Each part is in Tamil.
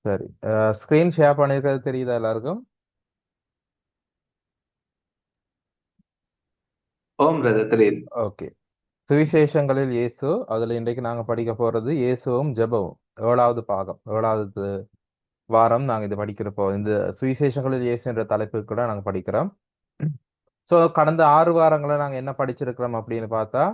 சரி. ஸ்க்ரீன் ஷேர் பண்ணியிருக்கிறது தெரியுதா எல்லாருக்கும்? ஓம் பிரதர் தெரியுது. ஓகே. சுவிசேஷங்களில் இயேசு, அதுல இன்றைக்கு நாங்க படிக்க போறது இயேசுவும் ஜெபமும். 7வது பாகம், 7வது வாரம் நாங்க இது படிக்கிறப்போ இந்த சுவிசேஷங்களில் இயேசு என்ற தலைப்புக்கு கூட நாங்க படிக்கிறோம். ஸோ கடந்த 6 வாரங்களை நாங்க என்ன படிச்சிருக்கிறோம் அப்படின்னு பார்த்தா,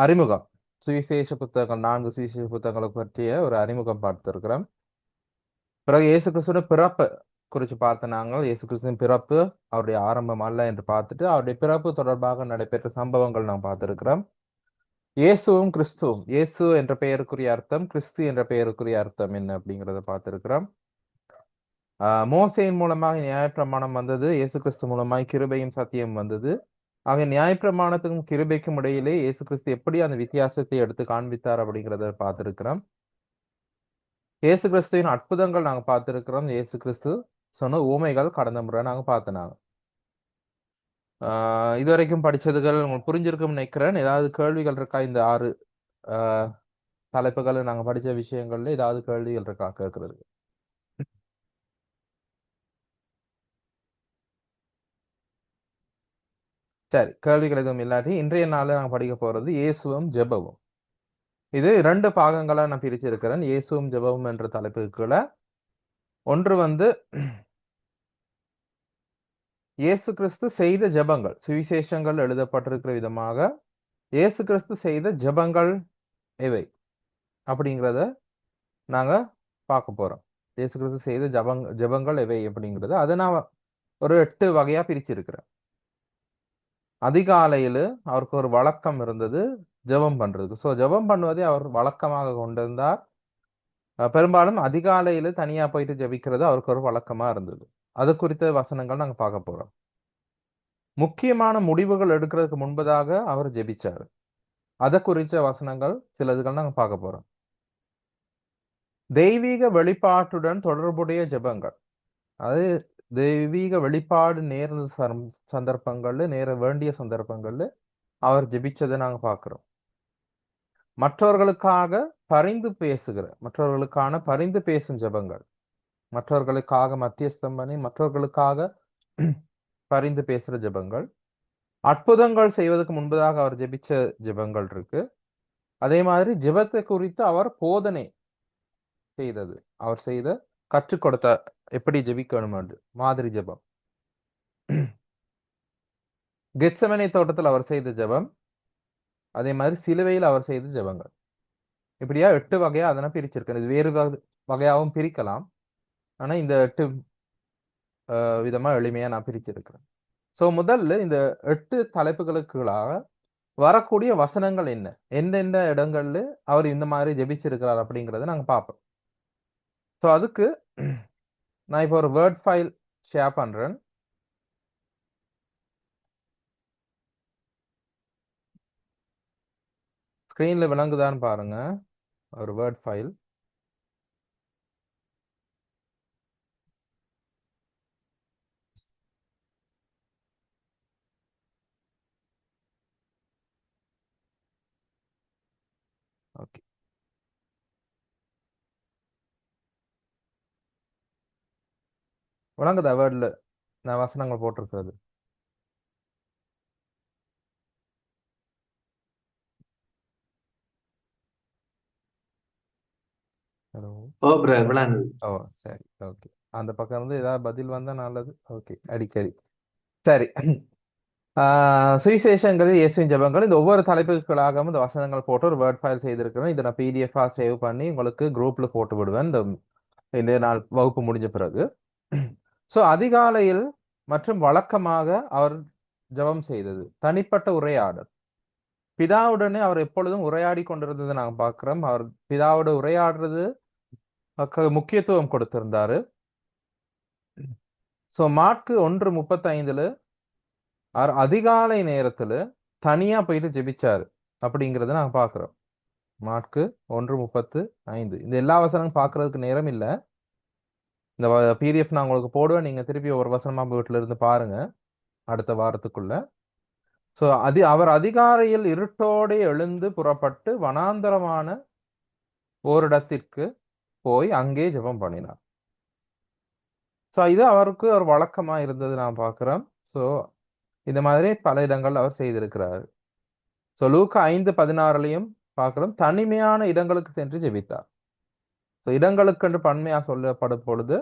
அறிமுகம். சுவிசேஷ புத்தகம் 4 சுவிசேஷ புத்தகங்களை பற்றிய ஒரு அறிமுகம் பார்த்திருக்கிறோம். பிறகு இயேசு கிறிஸ்துவின் பிறப்பு குறித்து பார்த்த நாங்கள் இயேசு கிறிஸ்துவின் பிறப்பு அவருடைய ஆரம்பம் அல்ல என்று பார்த்துட்டு அவருடைய பிறப்பு தொடர்பாக நடைபெற்ற சம்பவங்கள் நாம் பார்த்திருக்கிறோம். இயேசுவும் கிறிஸ்துவும், இயேசு என்ற பெயருக்குரிய அர்த்தம், கிறிஸ்து என்ற பெயருக்குரிய அர்த்தம் என்ன அப்படிங்கிறத பார்த்திருக்கிறோம். மோசேயின் மூலமாக நியாயப்பிரமாணம் வந்தது, இயேசு கிறிஸ்து மூலமாய் கிருபையும் சத்தியம் வந்தது. ஆக நியாயப்பிரமாணத்துக்கும் கிருபைக்கும் இடையிலே இயேசு கிறிஸ்து எப்படி அந்த வித்தியாசத்தை எடுத்து காண்பித்தார் அப்படிங்கிறத பார்த்திருக்கிறோம். இயேசு கிறிஸ்துவின் அற்புதங்கள் நாங்க பார்த்திருக்கிறோம். இயேசு கிறிஸ்து சொன்ன ஊமைகள் கடந்த முறை நாங்க பார்த்தோம். இதுவரைக்கும் படிச்சதுகள் உங்களுக்கு புரிஞ்சிருக்கும்னு நினைக்கிறேன். ஏதாவது கேள்விகள் இருக்கா? இந்த 6 தலைப்புகளை நாங்க படிச்ச விஷயங்கள்ல ஏதாவது கேள்விகள் இருக்கா கேட்கறது? சரி, கேள்விகள் எதுவும் இல்லாட்டி இன்றைய நாள்ல நாங்க படிக்க போறது இயேசுவும் ஜெபமும். இது 2 பாகங்களா நான் பிரிச்சிருக்கிறேன். இயேசுவும் ஜெபமும் என்ற தலைப்புக்குள்ள ஒன்று வந்து இயேசு கிறிஸ்து செய்த ஜெபங்கள், சுவிசேஷங்கள் எழுதப்பட்டிருக்கிற விதமாக இயேசு கிறிஸ்து செய்த ஜெபங்கள் எவை அப்படிங்கிறத நாங்க பார்க்க போறோம். இயேசு கிறிஸ்து செய்த ஜெபங்கள் எவை அப்படிங்கிறது அதை நான் ஒரு 8 வகையா பிரிச்சிருக்கிறேன். அதிகாலையில அவருக்கு ஒரு வழக்கம் இருந்தது ஜெபம் பண்றதுக்கு. ஸோ ஜெபம் பண்ணுவதை அவர் வழக்கமாக கொண்டிருந்தார். பெரும்பாலும் அதிகாலையில தனியா போயிட்டு ஜெபிக்கிறது அவருக்கு ஒரு வழக்கமா இருந்தது. அது குறித்த வசனங்கள் நாங்க பார்க்க போறோம். முக்கியமான முடிவுகள் எடுக்கிறதுக்கு முன்பதாக அவர் ஜெபிச்சாரு. அதை குறித்த வசனங்கள் சிலதுகள் நாங்க பார்க்க போறோம். தெய்வீக வெளிப்பாட்டுடன் தொடர்புடைய ஜெபங்கள், அது தெய்வீக வெளிப்பாடு நேர்ந்த சந்தர்ப்பங்கள்ல, நேர வேண்டிய சந்தர்ப்பங்கள்ல அவர் ஜெபிச்சதை நாங்க பார்க்கிறோம். மற்றவர்களுக்காக மற்றவர்களுக்கான பரிந்து பேசும் ஜெபங்கள், மற்றவர்களுக்காக மத்தியஸ்தம் பண்ணி மற்றவர்களுக்காக பரிந்து பேசுற ஜெபங்கள், அற்புதங்கள் செய்வதற்கு முன்பதாக அவர் ஜெபிச்ச ஜெபங்கள் இருக்கு. அதே மாதிரி ஜெபத்தை குறித்து அவர் போதனை செய்தது, அவர் செய்த கற்றுக் கொடுத்த எப்படி ஜெபிக்கணும் என்று மாதிரி ஜெபம். கெத்செமனே தோட்டத்தில் அவர் செய்த ஜெபம், அதே மாதிரி சிலுவையில் அவர் செய்த ஜெபங்கள். இப்படியா 8 வகையா அதனை பிரிச்சிருக்கேன். இது வேறு வகையாகவும் பிரிக்கலாம். ஆனா இந்த 8 விதமா எளிமையா நான் பிரிச்சிருக்கிறேன். சோ முதல்ல இந்த 8 தலைப்புகளுக்குள்ளாக வரக்கூடிய வசனங்கள் என்ன, எந்தெந்த இடங்கள்ல அவர் இந்த மாதிரி ஜெபிச்சிருக்கிறார் அப்படிங்கிறத நாங்க பார்ப்போம். ஸோ அதுக்கு நான் இப்போ ஒரு வேர்ட் ஃபைல் ஷேர் பண்றேன். ஸ்கிரீன்ல விளங்குதான்னு பாருங்க. ஒரு வேர்ட் ஃபைல். ஓகே, விளங்குதா? வேர்ட்ல நான் வசனங்கள் போட்டிருக்கிறது. ஹலோ. ஓ பிரதர் விளங்குது. ஓ, சரி, ஓகே. அந்த பக்கம் இருந்து ஏதாவது பதில் வந்தா நல்லது. ஓகே, அடிக்கடி. சரி. சுவிசேஷங்களில் இயேசுவின் ஜெபங்கள், இந்த ஒவ்வொரு தலைப்புகளாகவும் இந்த வசனங்கள் போட்டு ஒரு வேர்ட் ஃபைல் செய்திருக்கிறேன். இதை நான் பிடிஎஃபா சேவ் பண்ணி உங்களுக்கு குரூப்ல போட்டு விடுவேன் இந்த நாள் வகுப்பு முடிஞ்ச பிறகு. ஸோ அதிகாலையில் மற்றும் வழக்கமாக அவர் ஜெபம் செய்தது தனிப்பட்ட உரையாடல். பிதாவுடனே அவர் எப்பொழுதும் உரையாடி கொண்டிருந்ததை நாங்கள் பார்க்கிறோம். அவர் பிதாவோட உரையாடுறது முக்கியத்துவம் கொடுத்திருந்தாரு. ஸோ மார்க்கு 1:35 அவர் அதிகாலை நேரத்துல தனியா போயிட்டு ஜெபிச்சாரு அப்படிங்கிறத நாங்க பாக்குறோம். மார்க்கு 1:35. இந்த எல்லா வசனமும் பாக்குறதுக்கு நேரம் இல்ல. இந்த பிடிஎஃப் நான் உங்களுக்கு போடுவேன். நீங்க திருப்பி ஒரு வசனமா வீட்டுல இருந்து பாருங்க அடுத்த வாரத்துக்குள்ள. சோ அவர் அதிகாலையில் இருட்டோടെ எழுந்து புறப்பட்டு வனாந்தரமான ஓரிடத்திற்கு போய் அங்கே ஜெபம் பண்ணினார். ஸோ இது அவருக்கு ஒரு வழக்கமா இருந்தது நான் பார்க்கிறோம். ஸோ இந்த மாதிரி பல இடங்கள் அவர் செய்திருக்கிறார். ஸோ லூக்கா 5:16 பார்க்கிறோம், தனிமையான இடங்களுக்கு சென்று ஜெபித்தார். ஸோ இடங்களுக்கு என்று பன்மையா சொல்லப்படும் பொழுது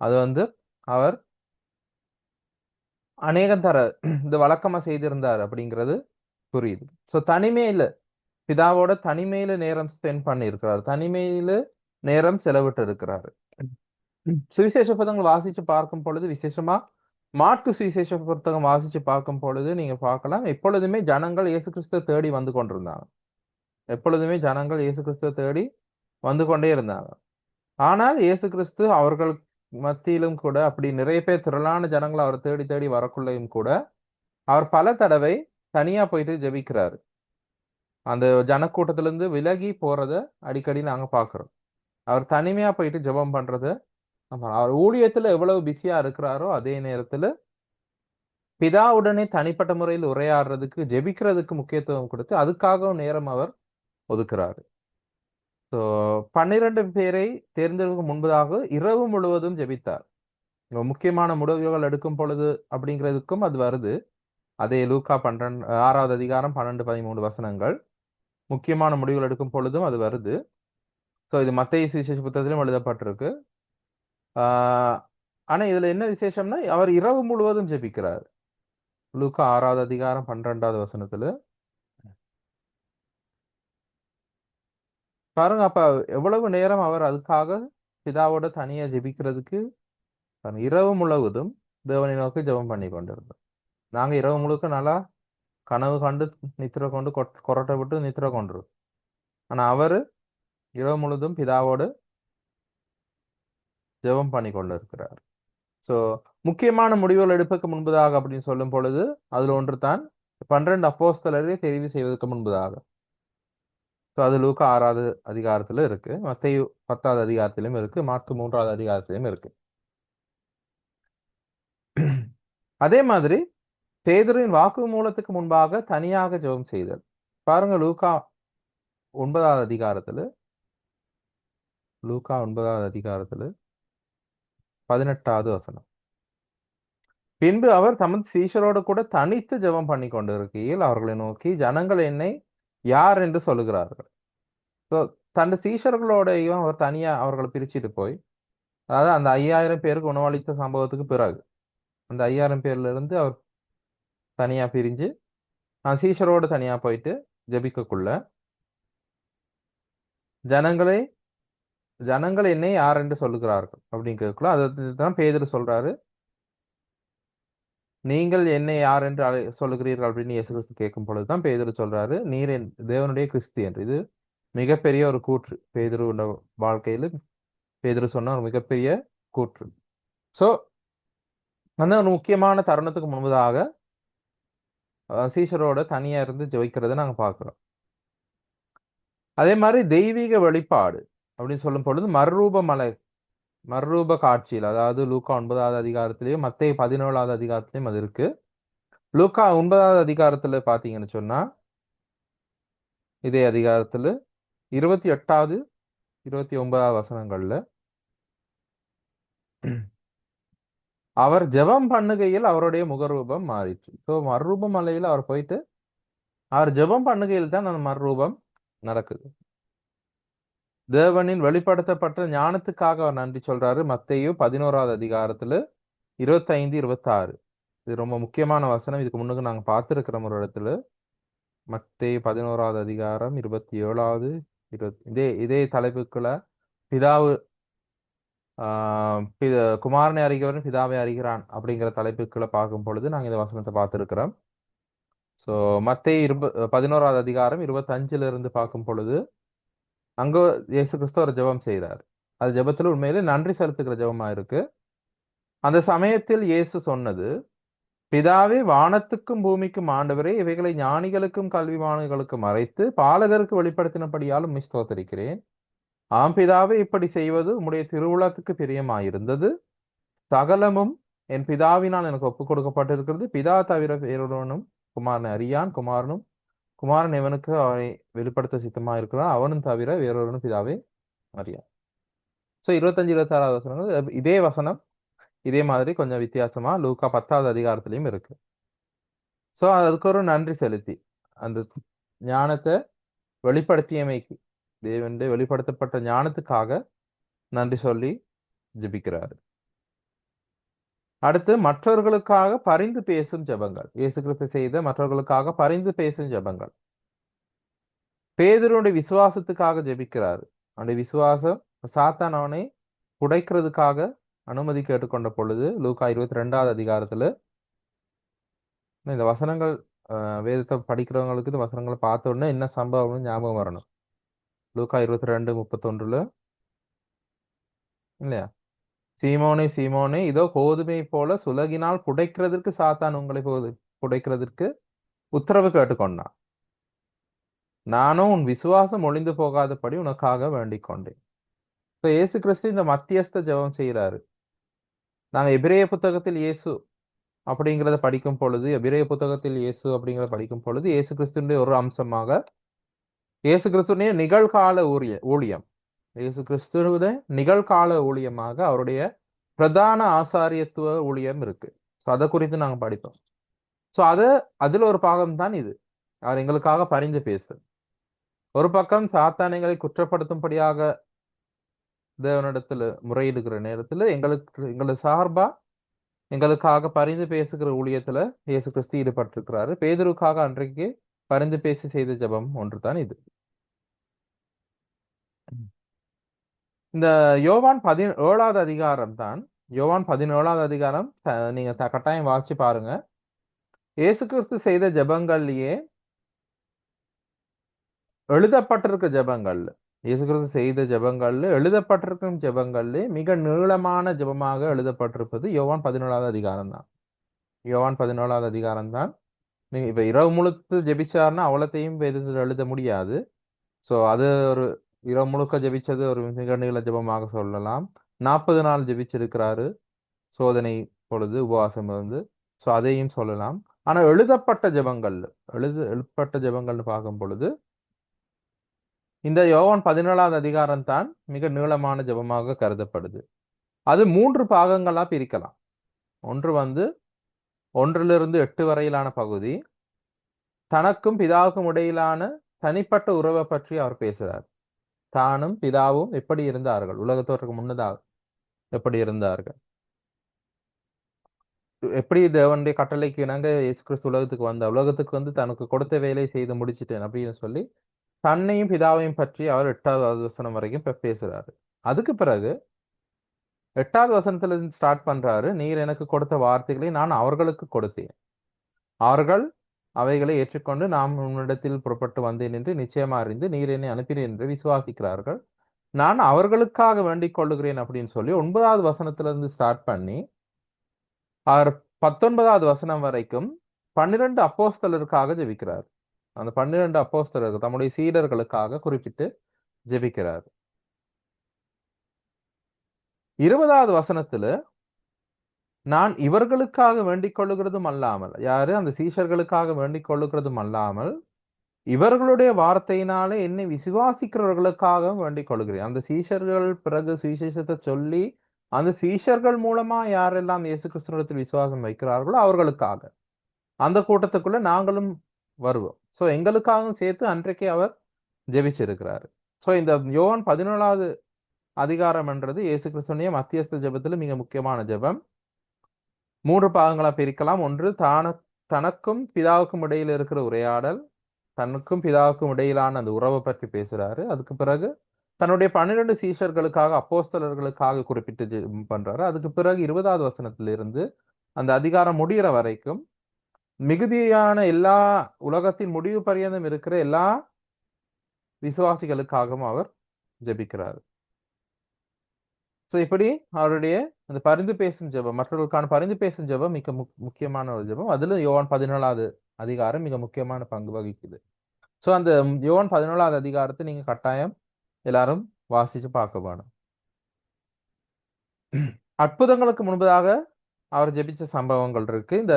அது அவர் அநேகம் தர இந்த வழக்கமா செய்திருந்தார் அப்படிங்கிறது புரியுது. ஸோ தனிமையில பிதாவோட தனிமையில நேரம் ஸ்பெண்ட் பண்ணி இருக்கிறார், தனிமையில நேரம் செலவிட்டு இருக்கிறாரு. சுவிசேஷ புத்தகங்கள் வாசிச்சு பார்க்கும் பொழுது, விசேஷமா மாற்கு சுவிசேஷ புத்தகம் வாசிச்சு பார்க்கும் பொழுது நீங்க பார்க்கலாம், எப்பொழுதுமே ஜனங்கள் இயேசு கிறிஸ்துவை தேடி வந்து கொண்டிருந்தாங்க. எப்பொழுதுமே ஜனங்கள் இயேசு கிறிஸ்துவை தேடி வந்து கொண்டே இருந்தாங்க. ஆனால் இயேசு கிறிஸ்து அவர்கள் மத்தியிலும் கூட அப்படி நிறைய பேர் திரளான ஜனங்கள் அவர் தேடி தேடி வரக்குள்ளையும் கூட அவர் பல தடவை தனியா போயிட்டு ஜெபிக்கிறாரு. அந்த ஜனக்கூட்டத்திலிருந்து விலகி போறத அடிக்கடி நாங்க பார்க்கிறோம். அவர் தனிமையா போயிட்டு ஜெபம் பண்றது. அவர் ஊழியத்துல எவ்வளவு பிஸியா இருக்கிறாரோ அதே நேரத்துல பிதாவுடனே தனிப்பட்ட முறையில் உரையாடுறதுக்கு, ஜெபிக்கிறதுக்கு முக்கியத்துவம் கொடுத்து அதுக்காகவும் நேரம் அவர் ஒதுக்குறாரு. ஸோ 12 பேரை தேர்ந்தெடுக்க முன்பதாக இரவு முழுவதும் ஜெபித்தார். முக்கியமான முடிவுகள் எடுக்கும் பொழுது அப்படிங்கிறதுக்கும் அது வருது. அதே லூக்கா 6வது அதிகாரம் 12-13 முக்கியமான முடிவுகள் எடுக்கும் பொழுதும் அது வருது. ஸோ இது மத்தேயு சுவிசேஷ புத்தகத்திலும் எழுதப்பட்டிருக்கு. ஆனா இதுல என்ன விசேஷம்னா, அவர் இரவு முழுவதும் ஜெபிக்கிறார். லூக்கா 6வது அதிகாரம் 12 பாருங்க. அப்ப எவ்வளவு நேரம் அவர் அதுக்காக பிதாவோட தனியா ஜெபிக்கிறதுக்கு இரவு முழுவதும் தேவனை நோக்கி ஜெபம் பண்ணி கொண்டிருந்தோம். நாங்க இரவு முழுக்க நல்லா கனவு கண்டு நித்திர கொண்டு கொரட்டை விட்டு நித்திர கொண்டிருக்கோம். ஆனா அவரு இரவு முழுதும் பிதாவோடு ஜெபம் பண்ணி கொண்டு இருக்கிறார். ஸோ முக்கியமான முடிவுகள் எடுப்பதற்கு முன்பதாக அப்படின்னு சொல்லும் பொழுது அதுல ஒன்று தான் 12 அப்போஸ்தலரை தெரிவு செய்வதற்கு முன்பதாக. ஸோ அது லூக்கா 6வது அதிகாரத்துல இருக்கு, மத்தேயு 10வது அதிகாரத்திலும் இருக்கு, மாற்கு 3வது அதிகாரத்திலும் இருக்கு. அதே மாதிரி பேதுருவின் வாக்கு மூலத்துக்கு முன்பாக தனியாக ஜெபம் செய்தல். பாருங்க லூக்கா 9வது அதிகாரத்துல 18வது வசனம். பின்பு அவர் தமது சீஷரோடு கூட தனித்து ஜெபம் பண்ணி கொண்டிருக்கையில் அவர்களை நோக்கி, ஜனங்கள் என்னை யார் என்று சொல்லுகிறார்கள். ஸோ தன் சீஷர்களோடையும் அவர் தனியா அவர்களை பிரிச்சுட்டு போய், அதாவது அந்த 5000 பேருக்கு உணவளித்த சம்பவத்துக்கு பிறகு அந்த 5000 பேர்ல இருந்து அவர் தனியா பிரிஞ்சு சீஷரோடு தனியா போயிட்டு ஜெபிக்கக்குள்ள, ஜனங்கள் என்னை யார் என்று சொல்லுகிறார்கள் அப்படிங்கிறதுக்குள்ள அதுதான் பேதுரு சொல்றாரு, நீங்கள் என்னை யார் என்று சொல்லுகிறீர்கள் அப்படின்னு இயேசு கிறிஸ்து கேட்கும் பொழுதுதான் பேதுரு சொல்றாரு, நீர் என் தேவனுடைய கிறிஸ்து என்று. இது மிகப்பெரிய ஒரு கூற்று. பேதுரு வாழ்க்கையில பேதுரு சொன்ன ஒரு மிகப்பெரிய கூற்று. ஸோ அந்த ஒரு முக்கியமான தருணத்துக்கு முன்பதாக சீஷரோட தனியா இருந்து ஜெபிக்கிறத நாங்க பார்க்கிறோம். அதே மாதிரி தெய்வீக வெளிப்பாடு அப்படின்னு சொல்லும் பொழுது மறுரூப காட்சியில், அதாவது லூக்கா 9வது அதிகாரத்திலையும் மத்தேயு 17வது அதிகாரத்திலையும் அது இருக்கு. லூக்கா 9வது அதிகாரத்துல பாத்தீங்கன்னு சொன்னா, இதே அதிகாரத்துல 28வது 29வது வசனங்கள்ல அவர் ஜெபம் பண்ணுகையில் அவருடைய முகரூபம் மாறிச்சு. ஸோ மறுரூப மலையில அவர் போயிட்டு அவர் ஜெபம் பண்ணுகையில் தான் அந்த மறுரூபம் நடக்குது. தேவனின் வெளிப்படுத்தப்பட்ட ஞானத்துக்காக அவர் நன்றி சொல்றாரு. மத்தேயு 11வது அதிகாரத்துல 25-26. இது ரொம்ப முக்கியமான வசனம். இதுக்கு முன்னுக்கு நாங்க பார்த்திருக்கிறோம் ஒரு இடத்துல. மத்தேயு 11வது அதிகாரம் 27வது இதே தலைப்புக்குள்ள பிதாவு குமாரனை அறிகிறவன் பிதாவை அறிகிறான் அப்படிங்கிற தலைப்புக்குள்ள பார்க்கும் பொழுது நாங்க இந்த வசனத்தை பார்த்திருக்கிறோம். ஸோ மத்தேயு 11வது அதிகாரம் 25ல இருந்து பார்க்கும் பொழுது அங்க இயேசு கிறிஸ்து ஒரு ஜெபம் செய்கிறார். அது ஜெபத்துல உண்மையிலே நன்றி செலுத்துகிற ஜெபமா இருக்கு. அந்த சமயத்தில் இயேசு சொன்னது, பிதாவே, வானத்துக்கும் பூமிக்கும் ஆண்டவரே, இவைகளை ஞானிகளுக்கும் கல்விமான்களுக்கும் மறைத்து பாலகருக்கு வெளிப்படுத்தினபடியாலும் உம்மை ஸ்தோத்திரிக்கிறேன். ஆம் பிதாவே, இப்படி செய்வது உம்முடைய திருவுளத்துக்கு பிரியமாயிருந்தது. சகலமும் என் பிதாவினால் எனக்கு ஒப்புக் கொடுக்கப்பட்டிருக்கிறது. பிதா தவிர வேறொருவனும் குமாரனை அறியான், குமாரன் எவனுக்கு அவனை வெளிப்படுத்த சித்தமா இருக்கிறான், அவனும் தவிர வேறொருவனும் பிதாவை அறியான். ஸோ 25 26வது வசனங்கள் இதே வசனம் இதே மாதிரி கொஞ்சம் வித்தியாசமா லூக்கா 10வது அதிகாரத்திலையும் இருக்கு. ஸோ அதுக்கு ஒரு நன்றி செலுத்தி அந்த ஞானத்தை வெளிப்படுத்தியமைக்கு தேவனுடைய வெளிப்படுத்தப்பட்ட ஞானத்துக்காக நன்றி சொல்லி ஜெபிக்கிறாரு. அடுத்து மற்றவர்களுக்காக பரிந்து பேசும் ஜெபங்கள். இயேசு கிறிஸ்து செய்த மற்றவர்களுக்காக பரிந்து பேசும் ஜெபங்கள். பேதுருடைய விசுவாசத்துக்காக ஜெபிக்கிறாரு. அவனுடைய விசுவாசம் சாத்தான் அவனை புடைக்கிறதுக்காக அனுமதி கேட்டுக்கொண்ட பொழுது லூக்கா 22வது அதிகாரத்துல இந்த வசனங்கள் வேதத்தை படிக்கிறவங்களுக்கு இந்த வசனங்களை பார்த்த உடனே என்ன சம்பவம்னு ஞாபகம் வரணும். லூக்கா 22:31 இல்லையா? சீமோனே சீமோனே, இதோ கோதுமை போல சுலகினால் புடைக்கிறதற்கு சாத்தான் உங்களை புடைக்கிறதற்கு உத்தரவு கேட்டுக்கொண்டான். நானும் உன் விசுவாசம் ஒளிந்து போகாதபடி உனக்காக வேண்டிக் கொண்டேன். இப்ப இயேசு கிறிஸ்து இந்த மத்தியஸ்த ஜெபம் செய்யறாரு. நாங்க எபிரேய புத்தகத்தில் இயேசு அப்படிங்கிறத படிக்கும் பொழுது எபிரேய புத்தகத்தில் இயேசு அப்படிங்கிறத படிக்கும் பொழுது இயேசு கிறிஸ்துடைய ஒரு அம்சமாக இயேசு கிறிஸ்துடைய நிகழ்கால ஊழியம் இயேசு கிறிஸ்துவ நிகழ்கால ஊழியமாக அவருடைய பிரதான ஆசாரியத்துவ ஊழியம் இருக்கு. ஸோ அதை குறித்து நாங்கள் படிப்போம். ஸோ அதுல ஒரு பாகம் தான் இது. அவர் எங்களுக்காக பரிந்து பேசு. ஒரு பக்கம் சாத்தானைகளை குற்றப்படுத்தும்படியாக தேவனிடத்துல முறையிடுகிற நேரத்துல எங்களுக்கு சார்பா எங்களுக்காக பரிந்து பேசுகிற ஊழியத்துல இயேசு கிறிஸ்து ஈடுபட்டிருக்கிறாரு. பேதுருக்காக அன்றைக்கு பரிந்து பேசி செய்த ஜெபம் ஒன்று தான் இது. இந்த யோவான் 17வது அதிகாரம் தான். யோவான் 17வது அதிகாரம் நீங்க கட்டாயம் வாசிச்சு பாருங்க. இயேசு கிறிஸ்து செய்த ஜெபங்கள்லயே எழுதப்பட்டிருக்க ஜெபங்கள், இயேசு கிறிஸ்து செய்த ஜெபங்கள்ல எழுதப்பட்டிருக்கும் ஜெபங்கள்ல மிக நீளமான ஜெபமாக எழுதப்பட்டிருப்பது யோவான் 17வது அதிகாரம் தான். யோவான் 17வது அதிகாரம் தான். நீங்க இப்ப இரவு முழுத்து ஜெபிச்சாருன்னா அவ்வளத்தையும் வேதத்தில் எழுத முடியாது. ஸோ அது ஒரு இரவு முழுக்க ஜெபிச்சது ஒரு மிக நீள ஜெபமாக சொல்லலாம். 40 நாள் ஜெபிச்சிருக்கிறாரு சோதனை பொழுது உபவாசம் இருந்து. ஸோ அதையும் சொல்லலாம். ஆனா எழுதப்பட்ட ஜெபங்கள்னு பார்க்கும் பொழுது இந்த யோவான் 17வது அதிகாரம் தான் மிக நீளமான ஜெபமாக கருதப்படுது. அது 3 பாகங்களா பிரிக்கலாம். ஒன்று 1 8 வரையிலான பகுதி தனக்கும் பிதாவுக்கும் இடையிலான தனிப்பட்ட உறவை பற்றி அவர் பேசுறார். தானும் பிதாவும் எப்படி இருந்தார்கள், உலகத்தோற்றுக்கு முன்னதாக எப்படி இருந்தார்கள், எப்படி தேவனுடைய கட்டளைக்கு இணங்க இயேசு கிறிஸ்து உலகத்துக்கு வந்து தனக்கு கொடுத்த வேலையை செய்து முடிச்சிட்டேன் அப்படின்னு சொல்லி தன்னையும் பிதாவையும் பற்றி அவர் 8வது வசனம் வரைக்கும் பேசுறாரு. அதுக்கு பிறகு 8வது வசனத்துல இருந்து ஸ்டார்ட் பண்றாரு. நீர் எனக்கு கொடுத்த வார்த்தைகளை நான் அவர்களுக்கு கொடுத்தேன், அவர்கள் அவைகளை ஏற்றுக்கொண்டு நாம் உன்னிடத்தில் புறப்பட்டு வந்தேன் என்று நிச்சயமா அறிந்து நீர் என்னை அனுப்பினேன் என்று விசுவாசிக்கிறார்கள். நான் அவர்களுக்காக வேண்டிக் கொள்ளுகிறேன் அப்படின்னு சொல்லி 9வது வசனத்துல இருந்து ஸ்டார்ட் பண்ணி அவர் 19வது வசனம் வரைக்கும் 12 அப்போஸ்தலருக்காக ஜெபிக்கிறார். அந்த 12 அப்போஸ்தலர்கள் தம்முடைய சீடர்களுக்காக குறிப்பிட்டு ஜெபிக்கிறார். 20வது வசனத்துல நான் இவர்களுக்காக வேண்டிக் கொள்ளுகிறதும் அல்லாமல், யாரு அந்த சீஷர்களுக்காக வேண்டிக் கொள்ளுகிறதும் அல்லாமல் இவர்களுடைய வார்த்தையினாலே என்னை விசுவாசிக்கிறவர்களுக்காக வேண்டிக் கொள்கிறேன். அந்த சீஷர்கள் பிறகு சுவிசேஷத்தை சொல்லி அந்த சீஷர்கள் மூலமா யாரெல்லாம் இயேசு கிறிஸ்துவிடத்தில் விசுவாசம் வைக்கிறார்களோ அவர்களுக்காக அந்த கூட்டத்துக்குள்ள நாங்களும் வருவோம். ஸோ எங்களுக்காகவும் சேர்த்து அன்றைக்கே அவர் ஜெபிச்சிருக்கிறாரு. ஸோ இந்த யோவான் 17வது அதிகாரம் என்றது இயேசு கிறிஸ்துவினுடைய மத்தியஸ்த ஜெபத்துல மிக முக்கியமான ஜெபம். 3 பாகங்களா பிரிக்கலாம். ஒன்று தனக்கும் பிதாவுக்கும் இடையில இருக்கிற உரையாடல், தனக்கும் பிதாவுக்கும் இடையிலான அந்த உறவை பற்றி பேசுறாரு. அதுக்கு பிறகு தன்னுடைய 12 சீஷர்களுக்காக அப்போஸ்தலர்களுக்காக குறிப்பிட்டு பண்றாரு. அதுக்கு பிறகு 20வது வசனத்திலிருந்து அந்த அதிகாரம் முடிகிற வரைக்கும் மிகுதியான எல்லா உலகத்தின் முடிவு பரியந்தம் இருக்கிற எல்லா விசுவாசிகளுக்காகவும் அவர் ஜெபிக்கிறார். ஸோ இப்படி அவருடைய அந்த பரிந்து பேசும் ஜெபம், மற்றவர்களுக்கான பரிந்து பேசும் ஜெபம் மிக முக்கியமான ஒரு ஜெபம். அதுல யோவான் 17வது அதிகாரம் மிக முக்கியமான பங்கு வகிக்குது. ஸோ அந்த யோவான் 17வது அதிகாரத்தை நீங்க கட்டாயம் எல்லாரும் வாசிச்சு பார்க்க வேணும். அற்புதங்களுக்கு முன்பதாக அவர் ஜெபிச்ச சம்பவங்கள் இருக்கு. இந்த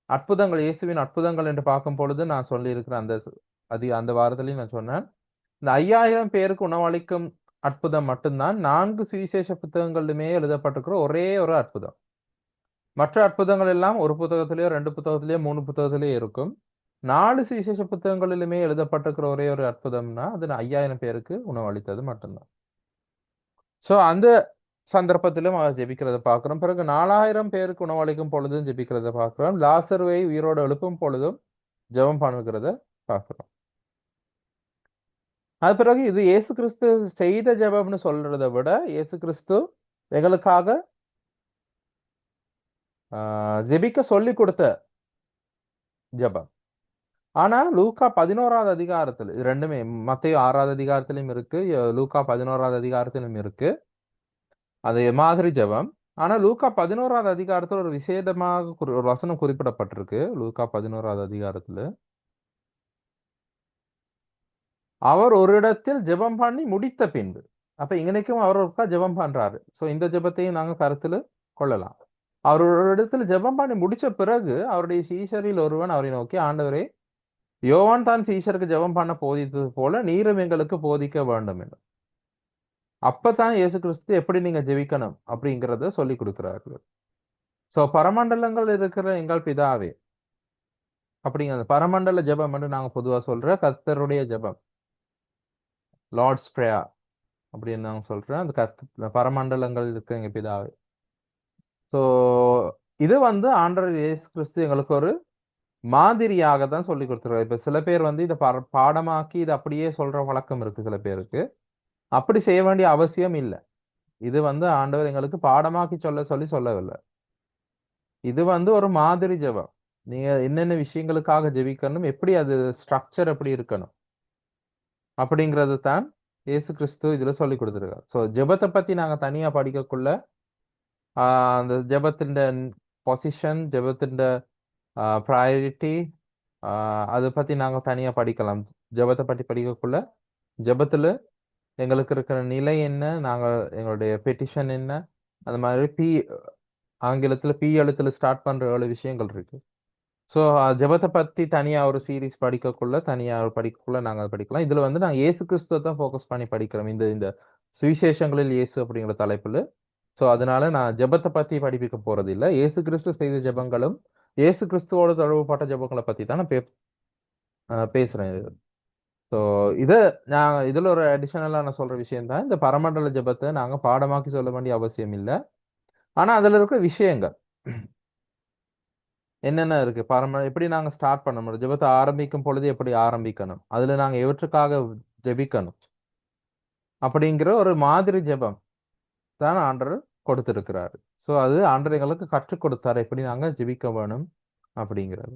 அற்புதங்கள், இயேசுவின் அற்புதங்கள் என்று பார்க்கும் பொழுது நான் சொல்லி இருக்கிற அந்த வாரத்திலையும் நான் சொன்னேன். இந்த 5000 பேருக்கு உணவளிக்கும் அற்புதம் மட்டும்தான் 4 சுவிசேஷ புத்தகங்களிலுமே எழுதப்பட்டிருக்கிற ஒரே ஒரு அற்புதம். மற்ற அற்புதங்கள் எல்லாம் ஒரு புத்தகத்திலேயோ 2 புத்தகத்திலேயோ 3 புத்தகத்திலேயோ இருக்கும். 4 சுவிசேஷ புத்தகங்களிலுமே எழுதப்பட்டிருக்கிற ஒரே ஒரு அற்புதம்னா அது 5000 பேருக்கு உணவளித்தது மட்டும்தான். சோ அந்த சந்தர்ப்பத்திலும் அவர் ஜெபிக்கிறத பார்க்கிறோம். பிறகு 4000 பேருக்கு உணவளிக்கும் பொழுதும் ஜெபிக்கிறத பார்க்கிறோம். லாசருவை உயிரோடு எழுப்பும் பொழுதும் ஜெபம் பண்ணுகிறத பார்க்கிறோம். அது பிறகு இது இயேசு கிறிஸ்து செய்த ஜெபம்னு சொல்றதை விட இயேசு கிறிஸ்து எங்களுக்காக ஜெபிக்க சொல்லி கொடுத்த ஜெபம். ஆனா லூக்கா 11வது அதிகாரத்துல இது ரெண்டுமே மத்தேயு 6வது அதிகாரத்திலும் இருக்கு, லூக்கா 11வது அதிகாரத்திலும் இருக்கு அது மாதிரி ஜெபம். ஆனா லூக்கா 11வது அதிகாரத்துல ஒரு விசேடமாக ஒரு வசனம் குறிப்பிடப்பட்டிருக்கு. லூக்கா 11வது அதிகாரத்துல அவர் ஒரு இடத்தில் ஜெபம் பண்ணி முடித்த பின்பு, அப்ப இங்கனைக்கும் அவர் ஒருக்கா ஜெபம் பண்றாரு. சோ இந்த ஜெபத்தையும் நாங்க கருத்துல கொள்ளலாம். அவர் ஒரு இடத்துல ஜெபம் பண்ணி முடிச்ச பிறகு அவருடைய சீஷரில் ஒருவன் அவரை நோக்கி, ஆண்டவரே, யோவான் தான் சீஷருக்கு ஜெபம் பண்ண போதித்தது போல நீரும் எங்களுக்கு போதிக்க வேண்டும் என்று. அப்பதான் இயேசு கிறிஸ்து எப்படி நீங்க ஜெபிக்கணும் அப்படிங்கிறத சொல்லி கொடுக்கிறார்கள். சோ பரமண்டலங்கள் இருக்கிற எங்கள் பிதாவே அப்படிங்கிற பரமண்டல ஜெபம் என்று நாங்க பொதுவா சொல்ற கர்த்தருடைய ஜெபம், லார்ட்ஸ் பிரேயர் அப்படின்னு நாங்க சொல்றேன். அந்த பரமண்டலங்கள் இருக்க எங்க பிதாவே. சோ இது வந்து ஆண்டவர் இயேசு கிறிஸ்து எங்களுக்கு ஒரு மாதிரியாக தான் சொல்லி கொடுத்துருக்காரு. இப்ப சில பேர் வந்து இதை பாடமாக்கி இதை அப்படியே சொல்ற வழக்கம் இருக்கு சில பேருக்கு. அப்படி செய்ய வேண்டிய அவசியம் இல்லை. இது வந்து ஆண்டவர் எங்களுக்கு பாடமாக்கி சொல்ல சொல்லி சொல்லவில்லை. இது வந்து ஒரு மாதிரி ஜெபம். நீங்க என்னென்ன விஷயங்களுக்காக ஜெபிக்கணும், எப்படி அது ஸ்ட்ரக்சர் எப்படி இருக்கணும் அப்படிங்கிறது தான் இயேசு கிறிஸ்து இதுல சொல்லி கொடுத்துருக்காரு. ஸோ ஜெபத்தை பத்தி நாங்க தனியா படிக்கக்குள்ள அந்த ஜெபத்தின் பொசிஷன், ஜெபத்தின் ப்ரையாரிட்டி அதை பத்தி நாங்க தனியா படிக்கலாம். ஜெபத்தை பத்தி படிக்கக்குள்ள ஜெபத்துல எங்களுக்கு இருக்கிற நிலை என்ன, நாங்க எங்களுடைய பெட்டிஷன் என்ன, அந்த மாதிரி ஆங்கிலத்துல பி எழுத்துல ஸ்டார்ட் பண்ற 7 விஷயங்கள் இருக்கு. ஸோ ஜெபத்தை பத்தி தனியா ஒரு சீரீஸ் படிக்கக்குள்ள நாங்க அதை படிக்கலாம். இதுல வந்து நாங்க இயேசு கிறிஸ்துவ தான் ஃபோக்கஸ் பண்ணி படிக்கிறோம் இந்த இந்த சுவிசேஷங்களில் இயேசு அப்படிங்கிற தலைப்புல. ஸோ அதனால நான் ஜெபத்தை பத்தி படிப்பிக்க போறது இல்லை. இயேசு கிறிஸ்து செய்த ஜெபங்களும் இயேசு கிறிஸ்துவோட தொடர்புப்பட்ட ஜெபங்களை பத்தி தான் நான் பேசுறேன். ஸோ இது நான் இதுல ஒரு அடிஷனலா நான் சொல்ற விஷயம் தான், இந்த பரமண்டல ஜெபத்தை நாங்க பாடமாக்கி சொல்ல வேண்டிய அவசியம் இல்லை. ஆனா அதுல இருக்கிற விஷயங்கள் என்னென்ன இருக்கு, எப்படி நாங்க ஸ்டார்ட் பண்ண முடியும், ஜெபத்தை ஆரம்பிக்கும் பொழுது எப்படி ஆரம்பிக்கணும், அதுல நாங்க எவற்றுக்காக ஜெபிக்கணும் அப்படிங்கிற ஒரு மாதிரி ஜெபம் தான் ஆண்டவர் கொடுத்திருக்கிறாரு. ஸோ அது ஆண்டவர் எங்களுக்கு கற்றுக் கொடுத்தாரு எப்படி நாங்க ஜெபிக்க வேணும் அப்படிங்கிறது.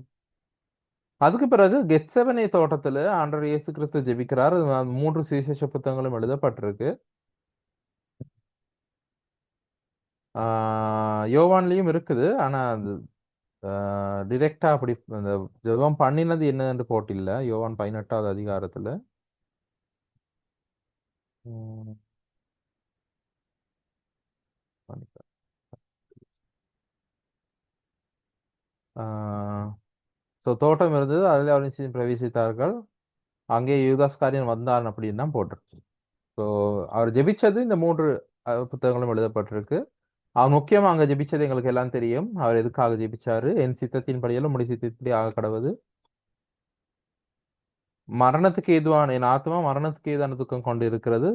அதுக்கு பிறகு கெத்செமனே தோட்டத்துல ஆண்டவர் இயேசு கிறிஸ்து ஜெபிக்கிறார். 3 சுவிசேஷ புத்தகங்களும் எழுதப்பட்டிருக்கு. யோவான்லயும் இருக்குது. ஆனா அது டிரெக்டா அப்படி அந்த ஜெபம் பண்ணினது என்னன்னு போட்டில்ல யோவான் 18வது அதிகாரத்துல. உம், தோட்டம் இருந்தது, அதில் அவர் பிரவேசித்தார்கள், அங்கே யூதாஸ்காரியன் வந்தான் அப்படின்னு தான் போட்டிருக்கு. ஸோ அவர் ஜெபிச்சது இந்த 3 புத்தகங்களும் எழுதப்பட்டிருக்கு. அவர் முக்கியமா அங்க ஜெபிச்சது எங்களுக்கு எல்லாம் தெரியும். அவர் எதுக்காக ஜெபிச்சாரு, என் சித்தத்தின் படியெல்லாம் முடி சித்தப்படி ஆக கடவுது, மரணத்துக்கு ஏதுவான என் ஆத்மா மரணத்துக்கு ஏதான துக்கம் கொண்டு இருக்கிறது,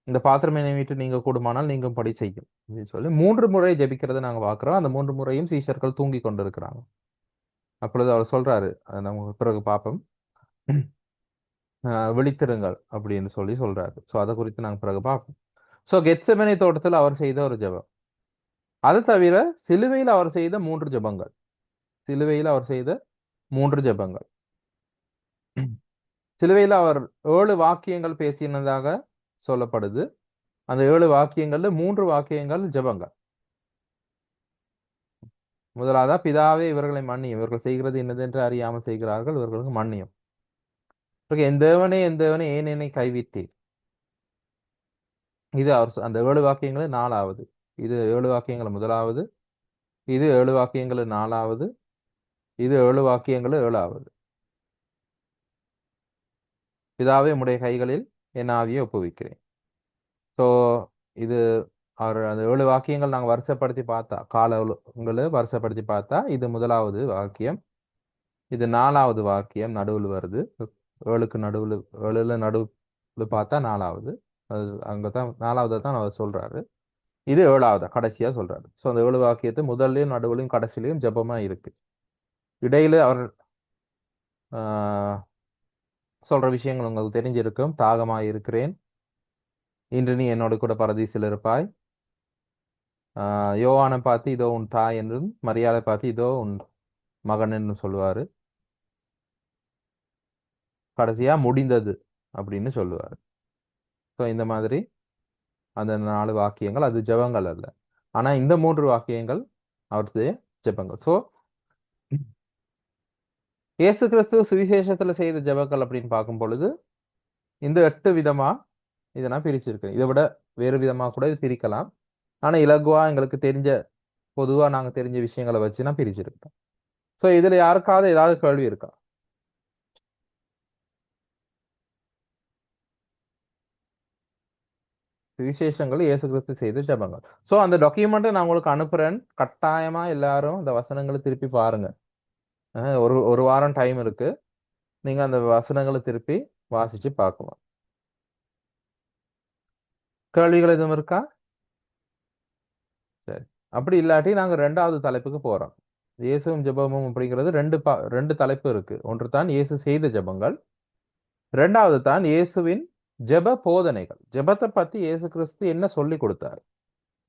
இந்த பாத்திரம் என்னை விட்டு நீங்க கூடுமானால் நீங்களும் படி செய்யும் அப்படின்னு சொல்லி 3 முறை ஜெபிக்கிறத நாங்க பாக்குறோம். அந்த 3 முறையும் சீஷர்கள் தூங்கி கொண்டு இருக்கிறாங்க. அப்பொழுது அவர் சொல்றாரு, அதை நம்ம பிறகு பார்ப்போம், விழித்திருங்கள் அப்படின்னு சொல்லி சொல்றாரு. ஸோ அதை குறித்து நாங்க பிறகு பார்ப்போம். ஸோ கெத்செமனே தோட்டத்தில் அவர் செய்த ஒரு ஜெபம். அது தவிர சிலுவையில் அவர் செய்த 3 ஜெபங்கள். சிலுவையில் அவர் செய்த 3 ஜெபங்கள். சிலுவையில் அவர் 7 வாக்கியங்கள் பேசினதாக சொல்லப்படுது. அந்த 7 வாக்கியங்கள்ல 3 வாக்கியங்கள் ஜெபங்கள். முதலாவதா, பிதாவே இவர்களை மன்னியும், இவர்கள் செய்கிறது என்னதென்று அறியாமல் செய்கிறார்கள், இவர்களுக்கு மன்னியும். என் தேவனே என் தேவனே ஏன் என்னை கைவிட்டீர். இது அவர் அந்த 7 வாக்கியங்கள் 4வது. இது 7 வாக்கியங்கள் முதலாவது, இது 7 வாக்கியங்கள் 4வது, இது 7 வாக்கியங்கள் 7வது. பிதாவே உம்முடைய கைகளில் என் ஆவியை ஒப்புவிக்கிறேன். ஸோ இது அந்த 7 வாக்கியங்கள் நாங்கள் வரிசைப்படுத்தி பார்த்தா காலங்களை வரிசைப்படுத்தி பார்த்தா இது முதலாவது வாக்கியம், இது 4வது வாக்கியம் நடுவில் வருது. 7க்கு நடுவில் 7ல நடுவில் பார்த்தா 4வது, அது அங்கதான் 4வது தான் அவர் சொல்றாரு. இது 7வது கடைசியா சொல்றாரு. ஸோ அந்த 7 வாக்கியத்தை முதல்லையும் நடுவுலையும் கடைசிலையும் ஜெபமா இருக்கு. இடையில அவர் சொல்ற விஷயங்கள் உங்களுக்கு தெரிஞ்சிருக்கும். தாகமாய் இருக்கிறேன், இன்று நீ என்னோட கூட பரதீசில் இருப்பாய். யோவானை பார்த்து இதோ உன் தாய் என்றும், மரியாதை பார்த்து இதோ உன் மகன் என்று சொல்லுவாரு. கடைசியா முடிந்தது அப்படின்னு சொல்லுவாரு. ஸோ இந்த மாதிரி அந்த 4 வாக்கியங்கள் அது ஜெபங்கள் அல்ல. ஆனா இந்த 3 வாக்கியங்கள் அவருடைய ஜெபங்கள். ஸோ இயேசு கிறிஸ்து சுவிசேஷத்துல செய்த ஜெபங்கள் அப்படின்னு பார்க்கும் பொழுது இந்த 8 விதமா இதை நான் பிரிச்சிருக்கேன். இதை விட வேறு விதமா கூட இது பிரிக்கலாம். ஆனா இலகுவா எங்களுக்கு தெரிஞ்ச பொதுவா நாங்க தெரிஞ்ச விஷயங்களை வச்சு நான் பிரிச்சிருக்கேன். ஸோ இதுல யாருக்காவது ஏதாவது கேள்வி இருக்கா? விசேஷங்கள் இயேசு கிறிஸ்து செய்த ஜெபங்கள். ஸோ அந்த டாக்குமெண்ட்டை நான் உங்களுக்கு அனுப்புறேன். கட்டாயமா எல்லாரும் அந்த வசனங்களை திருப்பி பாருங்க. ஒரு வாரம் டைம் இருக்கு. நீங்க அந்த வசனங்களை திருப்பி வாசிச்சு பார்க்கலாம். கேள்விகள் எதுவும் இருக்கா? சரி, அப்படி இல்லாட்டி நாங்க 2வது தலைப்புக்கு போறோம். இயேசுவும் ஜெபமும் அப்படிங்கிறது ரெண்டு தலைப்பு இருக்கு. ஒன்று தான் இயேசு செய்த ஜெபங்கள், 2வது தான் இயேசுவின் ஜெப போதனைகள். ஜெபத்தை பத்தி இயேசு கிறிஸ்து என்ன சொல்லி கொடுத்தார்,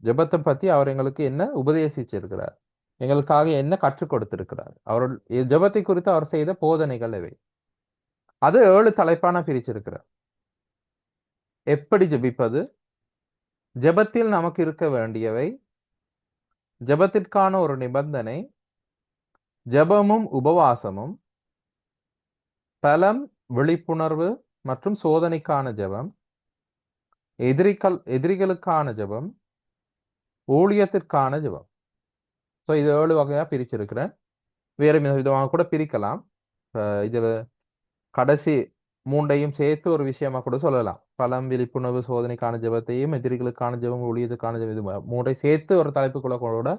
ஜெபத்தை பத்தி அவர் எங்களுக்கு என்ன உபதேசிச்சிருக்கிறார், எங்களுக்காக என்ன கற்றுக் கொடுத்திருக்கிறார், அவருடைய ஜெபத்தை குறித்து அவர் செய்த போதனைகள் இவை. அது 7 தலைப்பான பிரிச்சிருக்கிறார். எப்படி ஜெபிப்பது, ஜெபத்தில் நமக்கு இருக்க வேண்டியவை, ஜெபத்திற்கான ஒரு நிபந்தனை, ஜெபமும் உபவாசமும், பலம், விழிப்புணர்வு மற்றும் சோதனைக்கான ஜெபம், எதிரிகளுக்கான ஜெபம், ஊழியத்திற்கான ஜெபம். ஸோ இது 7 வகையா பிரிச்சிருக்கிறேன். வேறு விதமாக கூட பிரிக்கலாம். இதுல கடைசி 3ஐயும் சேர்த்து ஒரு விஷயமா கூட சொல்லலாம். பலம், விழிப்புணர்வு, சோதனைக்கான ஜெபத்தையும், எதிரிகளுக்கான ஜெபம், ஊழியத்துக்கான ஜெபம், இது 3ஐ சேர்த்து ஒரு தலைப்புக்குள்ள கூட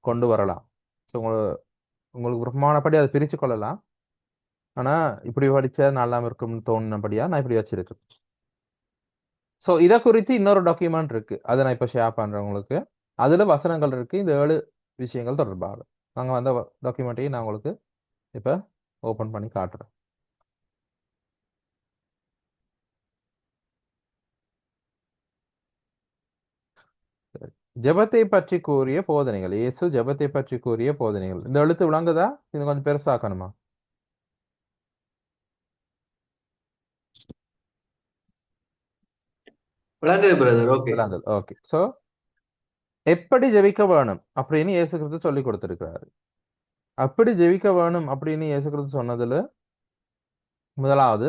கொண்டு வரலாம். ஸோ உங்களுக்கு விருப்பமானபடி அதை பிரிச்சு கொள்ளலாம். ஆனா இப்படி படிச்சா நல்லா இருக்கும்னு தோணுனபடியா நான் இப்படி வச்சிருக்கேன். ஸோ இதை குறித்து இன்னொரு டாக்குமெண்ட் இருக்கு, அதை நான் இப்ப ஷேர் பண்றேன் உங்களுக்கு. அதுல வசனங்கள் இருக்கு இந்த 7 விஷயங்கள் தொடர்பாக. நாங்க அந்த டாக்குமெண்ட்டையும் நான் உங்களுக்கு இப்ப ஓபன் பண்ணி காட்டுறேன். ஜெபத்தை பற்றி கூறிய போதனைகள், இயேசு ஜெபத்தை பற்றி கூறிய போதனைகள். இந்த எழுத்து விளங்குதா? இது கொஞ்சம் பெருசாக்கணுமா? விளங்குது பிரதர். ஓகே. விளங்குது. ஓகே. ஸோ எப்படி ஜெபிக்க வேணும் அப்படின்னு இயேசு கிறிஸ்து சொல்லி கொடுத்திருக்கிறாரு. அப்படி ஜெபிக்க வேணும் அப்படின்னு இயேசு கிறிஸ்து சொன்னதுல முதலாவது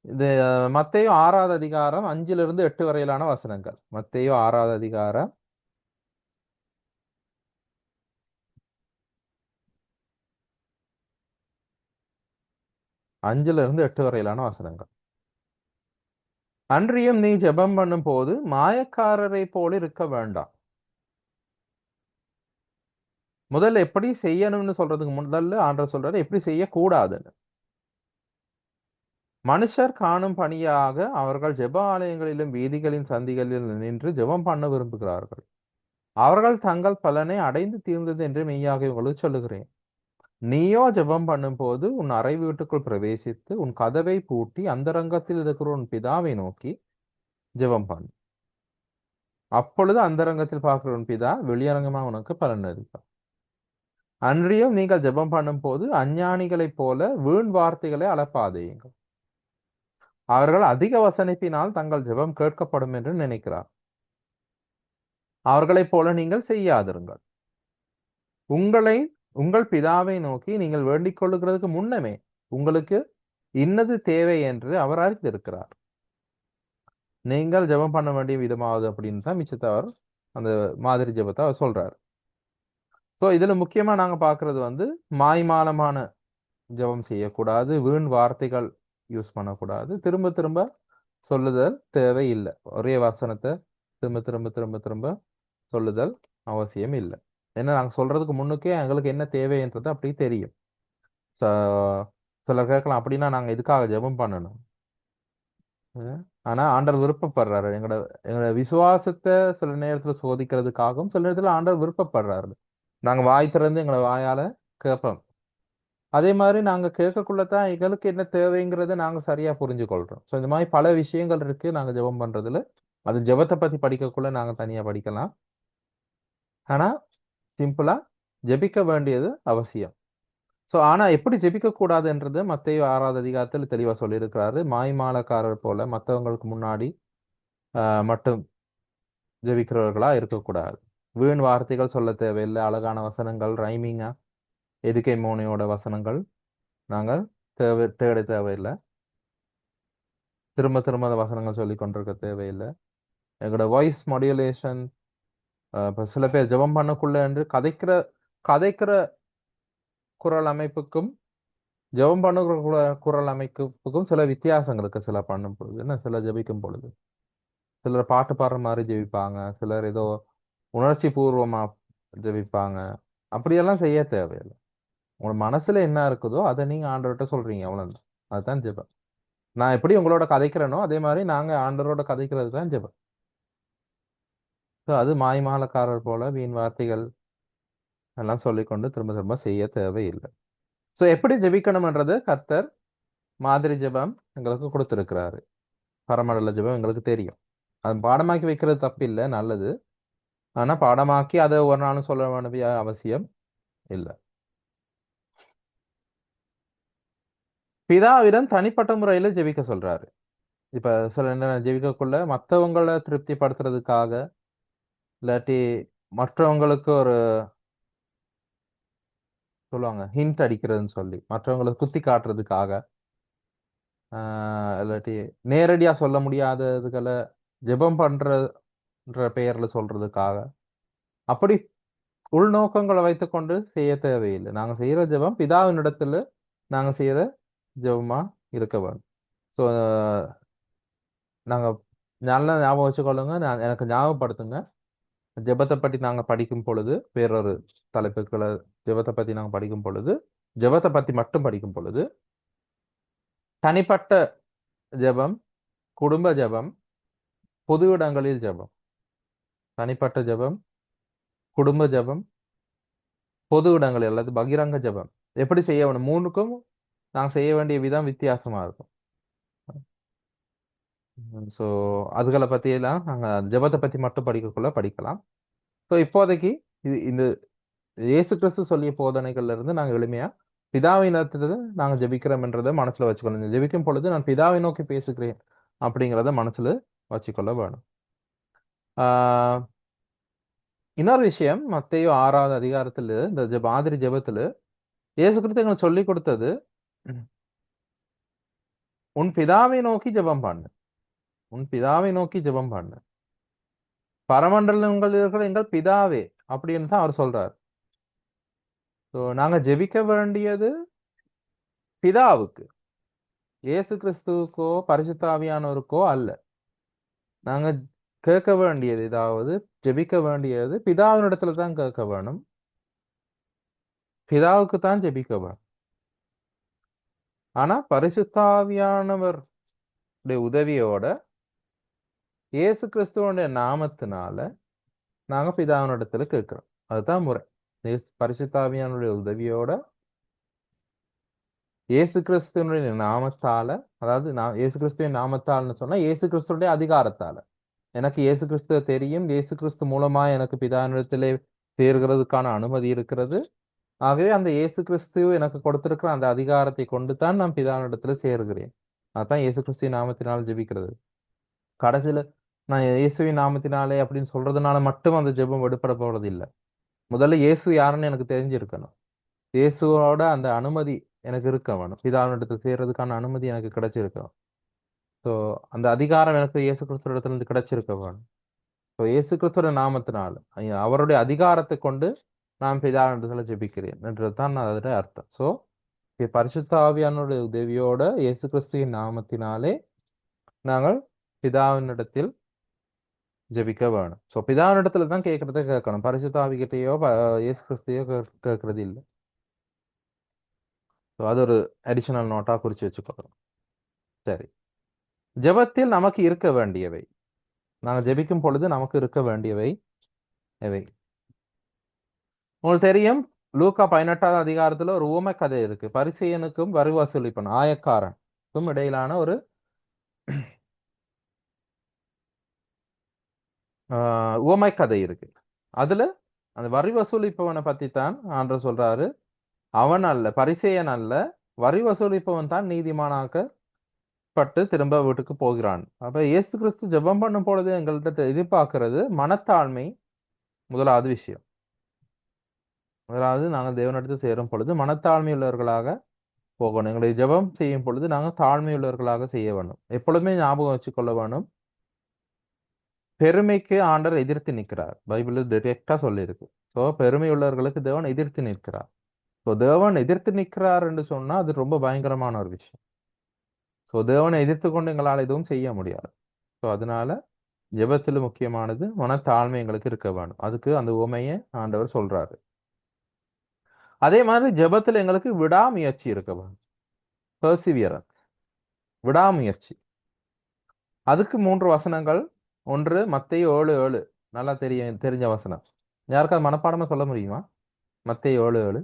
இது மத்தேயு 6வது அதிகாரம் 5லிருந்து 8 வரையிலான வசனங்கள். மத்தேயு 6வது அதிகாரம் 5லிருந்து 8 வரையிலான வசனங்கள். அன்றியும் நீ ஜெபம் பண்ணும் போது மாயக்காரரை போல இருக்க வேண்டாம். முதல்ல எப்படி செய்யணும்னு சொல்றதுக்கு முதல்ல ஆண்டவர் சொல்றாரு எப்படி செய்யக்கூடாதுன்னு. மனுஷர் காணும் பணியாக அவர்கள் ஜெப ஆலயங்களிலும் வீதிகளின் சந்திகளில் நின்று ஜெபம் பண்ண விரும்புகிறார்கள். அவர்கள் தங்கள் பலனை அடைந்து தீர்ந்தது என்று மெய்யாக உங்களுக்கு சொல்லுகிறேன். நீயோ ஜெபம் பண்ணும் போது உன் அறை வீட்டுக்குள் பிரவேசித்து உன் கதவை பூட்டி அந்தரங்கத்தில் இருக்கிற உன் பிதாவை நோக்கி ஜெபம் பண்ணு. அப்பொழுது அந்தரங்கத்தில் பார்க்கிற உன் பிதா வெளியரங்கமா உனக்கு பலன் அளிப்பார். அன்றியும் நீங்கள் ஜெபம் பண்ணும் போது அஞ்ஞானிகளைப் போல வீண் வார்த்தைகளை அளப்பாதேயுங்கள். அவர்கள் அதிக வசனிப்பினால் தங்கள் ஜெபம் கேட்கப்படும் என்று நினைக்கிறார். அவர்களைப் போல நீங்கள் செய்யாதிருங்கள். உங்கள் பிதாவை நோக்கி நீங்கள் வேண்டிக் கொள்ளுகிறதுக்கு முன்னமே உங்களுக்கு இன்னது தேவை என்று அவர் அறிந்திருக்கிறார். நீங்கள் ஜெபம் பண்ண வேண்டிய விதமாவது அப்படின்னு தான் மிச்சத்தை அவர் அந்த மாதிரி ஜெபத்தை அவர் சொல்றாரு. ஸோ இதுல முக்கியமா நாங்க பார்க்கறது மாய்மாலமான ஜெபம் செய்யக்கூடாது, வீண் வார்த்தைகள் யூஸ் பண்ணக்கூடாது, திரும்ப திரும்ப சொல்லுதல் தேவை இல்லை. ஒரே வசனத்தை திரும்ப திரும்ப திரும்ப திரும்ப சொல்லுதல் அவசியம் இல்லை. ஏன்னா நாங்கள் சொல்றதுக்கு முன்னுக்கே எங்களுக்கு என்ன தேவைன்றது அப்படி தெரியும். சிலர் கேட்கலாம், அப்படின்னா நாங்க இதுக்காக ஜெபம் பண்ணணும். ஆனா ஆண்டவர் விருப்பப்படுறாரு. எங்களோட விசுவாசத்தை சில நேரத்துல சோதிக்கிறதுக்காகவும் சில நேரத்துல ஆண்டவர் விருப்பப்படுறாரு. நாங்க வாய் திறந்து எங்களை வாயால கேட்போம். அதே மாதிரி நாங்க கேட்கக்குள்ளதான் எங்களுக்கு என்ன தேவைங்கிறத நாங்க சரியா புரிஞ்சு கொள்றோம். ஸோ இந்த மாதிரி பல விஷயங்கள் இருக்கு நாங்க ஜெபம் பண்றதுல. அது ஜெபத்தை பத்தி படிக்கக்குள்ள நாங்க தனியா படிக்கலாம். ஆனா சிம்பிளா ஜெபிக்க வேண்டியது அவசியம். ஸோ ஆனா எப்படி ஜெபிக்க கூடாதுன்றது மத்தேயு 6வது அதிகாரத்தில் தெளிவா சொல்லியிருக்கிறாரு. மாய்மாலக்காரர் போல மற்றவங்களுக்கு முன்னாடி மட்டும் ஜெபிக்கிறவர்களா இருக்கக்கூடாது. வீண் வார்த்தைகள் சொல்ல தேவையில்லை. அழகான வசனங்கள், ரைமிங்கா, எதுகை மோனையோட வசனங்கள் நாங்கள் தேட தேவையில்லை. திரும்ப திரும்ப அந்த வசனங்கள் சொல்லி கொண்டிருக்க தேவையில்லை. எங்களோட வாய்ஸ் மாடுலேஷன், இப்போ சில பேர் ஜெபம் பண்ணக்குள்ள என்று கதைக்கிற குரல் அமைப்புக்கும் ஜெபம் பண்ணுகிற குரல் அமைப்புக்கும் சில வித்தியாசங்கள் இருக்கு. சில பண்ணும் பொழுது என்ன, சில ஜெபிக்கும் பொழுது சிலர் பாட்டு பாடுற மாதிரி ஜெபிப்பாங்க, சிலர் ஏதோ உணர்ச்சி பூர்வமா ஜெபிப்பாங்க. அப்படியெல்லாம் செய்ய தேவையில்லை. உங்க மனசுல என்ன இருக்குதோ அதை நீங்க ஆண்டவர்கிட்ட சொல்றீங்க, அவ்வளவுதான். அதுதான் ஜெபம். நான் எப்படி உங்களோட கதைக்கிறேனோ அதே மாதிரி நாங்க ஆண்டவரோட கதைக்கிறது தான் ஜெபம். ஸோ அது மாய்மாலக்காரர் போல வீண் வார்த்தைகள் எல்லாம் சொல்லிக்கொண்டு திரும்ப திரும்ப செய்ய தேவையில்லை. ஸோ எப்படி ஜெபிக்கணும்ன்றது கர்த்தர் மாதிரி ஜெபம் எங்களுக்கு கொடுத்திருக்கிறாரு. பரமண்டல ஜெபம் எங்களுக்கு தெரியும். அது பாடமாக்கி வைக்கிறது தப்பு இல்லை, நல்லது. ஆனா பாடமாக்கி அதை ஒரு நாளும் சொல்ல வேண்டிய அவசியம் இல்லை. பிதாவிடம் தனிப்பட்ட முறையில ஜெபிக்க சொல்றாரு. இப்ப சில நேரம் ஜெபிக்கக்குள்ள மற்றவங்களை திருப்திப்படுத்துறதுக்காக, இல்லாட்டி மற்றவங்களுக்கு ஒரு சொல்லுவாங்க ஹிண்ட் அடிக்கிறதுன்னு சொல்லி மற்றவங்களுக்கு குத்தி காட்டுறதுக்காக, இல்லாட்டி நேரடியா சொல்ல முடியாததுகளை ஜெபம் பண்றன்ற பெயர்ல சொல்றதுக்காக, அப்படி உள்நோக்கங்களை வைத்துக்கொண்டு செய்ய தேவையில்லை. நாங்க செய்யற ஜெபம் பிதாவின் இடத்துல நாங்க செய்யற ஜெபமா இருக்க வேண்டும். ஸோ நாங்க நல்லா ஞாபகம் வச்சுக்கொள்ளுங்க. எனக்கு ஞாபகப்படுத்துங்க. ஜெபத்தை பற்றி நாங்க படிக்கும் பொழுது, வேறொரு தலைப்புகளை ஜெபத்தை பத்தி நாங்க படிக்கும் பொழுது, ஜெபத்தை பத்தி மட்டும் படிக்கும் பொழுது, தனிப்பட்ட ஜெபம், குடும்ப ஜெபம், பொது இடங்களில் ஜெபம், தனிப்பட்ட ஜெபம், குடும்ப ஜெபம், பொது இடங்களில் அல்லது பகிரங்க ஜெபம் எப்படி செய்ய வேணும், மூணுக்கும் நாங்க செய்ய வேண்டிய விதம் வித்தியாசமா இருக்கும். ஸோ அதுகளை பத்தி எல்லாம் நாங்க ஜெபத்தை பத்தி மட்டும் படிக்கக்குள்ள படிக்கலாம். ஸோ இப்போதைக்கு இந்த இயேசு கிறிஸ்து சொல்லிய போதனைகள்ல இருந்து நாங்க எளிமையா பிதாவின் இடத்துல நாங்க ஜெபிக்கிறோம்ன்றதை மனசுல வச்சுக்கொள்ளணும். ஜெபிக்கும் பொழுது நான் பிதாவை நோக்கி பேசுகிறேன் அப்படிங்கிறத மனசுல வச்சுக்கொள்ள வேணும். இன்னொரு விஷயம், மத்தேயு 6வது அதிகாரத்துல இந்த மாதிரி ஜெபத்துல இயேசு கிறிஸ்து எங்களுக்கு சொல்லி கொடுத்தது, உன் பிதாவை நோக்கி ஜெபம் பண்ணு, உன் பிதாவை நோக்கி ஜெபம் பண்ணு, பரமண்டலங்கள் இருக்கிற எங்கள் பிதாவே அப்படின்னு தான் அவர் சொல்றாரு. ஸோ நாங்க ஜெபிக்க வேண்டியது பிதாவுக்கு, இயேசு கிறிஸ்துவுக்கோ பரிசுத்த ஆவியானவருக்கோ அல்ல. நாங்க கேட்க வேண்டியது, ஏதாவது ஜெபிக்க வேண்டியது பிதாவினிடத்துல தான் கேட்க வேணும், பிதாவுக்கு தான் ஜெபிக்க வேணும். ஆனா பரிசுத்த ஆவியானவர் உதவியோட இயேசு கிறிஸ்துவோட நாமத்தினால நாங்க பிதாவினிடத்துல கேட்கிறோம். அதுதான் முறை. பரிசுத்த ஆவியானுடைய உதவியோட இயேசு கிறிஸ்துவனுடைய நாமத்தால, அதாவது இயேசு கிறிஸ்துவின் நாமத்தால்னு சொன்னா இயேசு கிறிஸ்துடைய அதிகாரத்தால. எனக்கு இயேசு கிறிஸ்துவ தெரியும், இயேசு கிறிஸ்து மூலமா எனக்கு பிதாவினிடத்திலே சேர்கிறதுக்கான அனுமதி இருக்கிறது. ஆகவே அந்த இயேசு கிறிஸ்து எனக்கு கொடுத்திருக்கிற அந்த அதிகாரத்தை கொண்டு தான் நான் பிதாவினிடத்துல சேர்கிறேன். அதான் இயேசு கிறிஸ்துவின் நாமத்தினால் ஜெபிக்கிறது. கடைசியில நான் இயேசுவின் நாமத்தினாலே அப்படின்னு சொல்றதுனால மட்டும் அந்த ஜெபம் எடுப்பட போறது இல்லை. முதல்ல இயேசு யாருன்னு எனக்கு தெரிஞ்சிருக்கணும். இயேசுவோட அந்த அனுமதி எனக்கு இருக்க வேணும். பிதாவினிடத்துல சேர்றதுக்கான அனுமதி எனக்கு கிடைச்சிருக்கணும். ஸோ அந்த அதிகாரம் எனக்கு இயேசு கிறிஸ்துவ இடத்துல இருந்து கிடைச்சிருக்க வேணும். ஸோ இயேசு கிறிஸ்துவோட நாமத்தினால் அவருடைய அதிகாரத்தை கொண்டு நான் பிதாவினிடத்துல ஜெபிக்கிறேன் என்றதுதான் அதோட அர்த்தம். ஸோ பரிசுத்த ஆவியானுடைய உதவியோட இயேசு கிறிஸ்துவின் நாமத்தினாலே நாங்கள் பிதாவினிடத்தில் ஜெபிக்க வேணும். ஸோ பிதாவினிடத்துல தான் கேட்கறத கேட்கணும். பரிசுத்த ஆவிகிட்டயோ இயேசு கிறிஸ்தையோ கேட்கறது இல்லை. ஸோ அது ஒரு அடிஷனல் நோட்டா குறிச்சு வச்சுக்கணும். சரி, ஜெபத்தில் நமக்கு இருக்க வேண்டியவை, நாங்கள் ஜெபிக்கும் பொழுது நமக்கு இருக்க வேண்டியவை எவை? உங்களுக்கு தெரியும், லூக்கா 18வது அதிகாரத்துல ஒரு ஊமை கதை இருக்கு. பரிசேயனுக்கும் வரி வசூலிப்பன் ஆயக்காரனுக்கும் இடையிலான ஒரு உவமை கதை இருக்கு. அதுல அந்த வரி வசூலிப்பவனை பத்தி தான் ஆண்டவர் சொல்றாரு. அவன் அல்ல, பரிசேயன் அல்ல, வரி வசூலிப்பவன் தான் நீதிமானாக்கப்பட்டு திரும்ப வீட்டுக்கு போகிறான். அப்ப இயேசு கிறிஸ்து ஜெபம் பண்ணும் பொழுது எங்கள்கிட்ட எதிர்பார்க்கிறது மனத்தாழ்மை. முதலாவது விஷயம், முதலாவது நாங்கள் தேவனிடத்தில் சேரும் பொழுது மனத்தாழ்மை உள்ளவர்களாக போகணும். எங்களை ஜெபம் செய்யும் பொழுது நாங்கள் தாழ்மை உள்ளவர்களாக செய்ய வேணும். எப்பொழுதுமே ஞாபகம் வச்சுக்கொள்ள வேணும், பெருமைக்கு ஆண்டவர் எதிர்த்து நிற்கிறார். பைபிள் டைரக்டா சொல்லியிருக்கு. ஸோ பெருமை உள்ளவர்களுக்கு தேவன் எதிர்த்து நிற்கிறார். ஸோ தேவன் எதிர்த்து நிற்கிறார் என்று சொன்னா அது ரொம்ப பயங்கரமான ஒரு விஷயம். ஸோ தேவனை எதிர்த்து கொண்டு எங்களால் எதுவும் செய்ய முடியாது. ஸோ அதனால ஜெபத்தில் முக்கியமானது மனத்தாழ்மை எங்களுக்கு இருக்க வேணும். அதுக்கு அந்த உவமையை ஆண்டவர் சொல்றாரு. அதே மாதிரி ஜெபத்தில் எங்களுக்கு விடாமுயற்சி இருக்க வேணும். பெர்சிவியரன்ஸ், விடாமுயற்சி. அதுக்கு 3 வசனங்கள். ஒன்று மத்தேயு 7:7, நல்லா தெரிஞ்ச வசனம். யாருக்காவது மனப்பாடமா சொல்ல முடியுமா? மத்தேயு 7:7.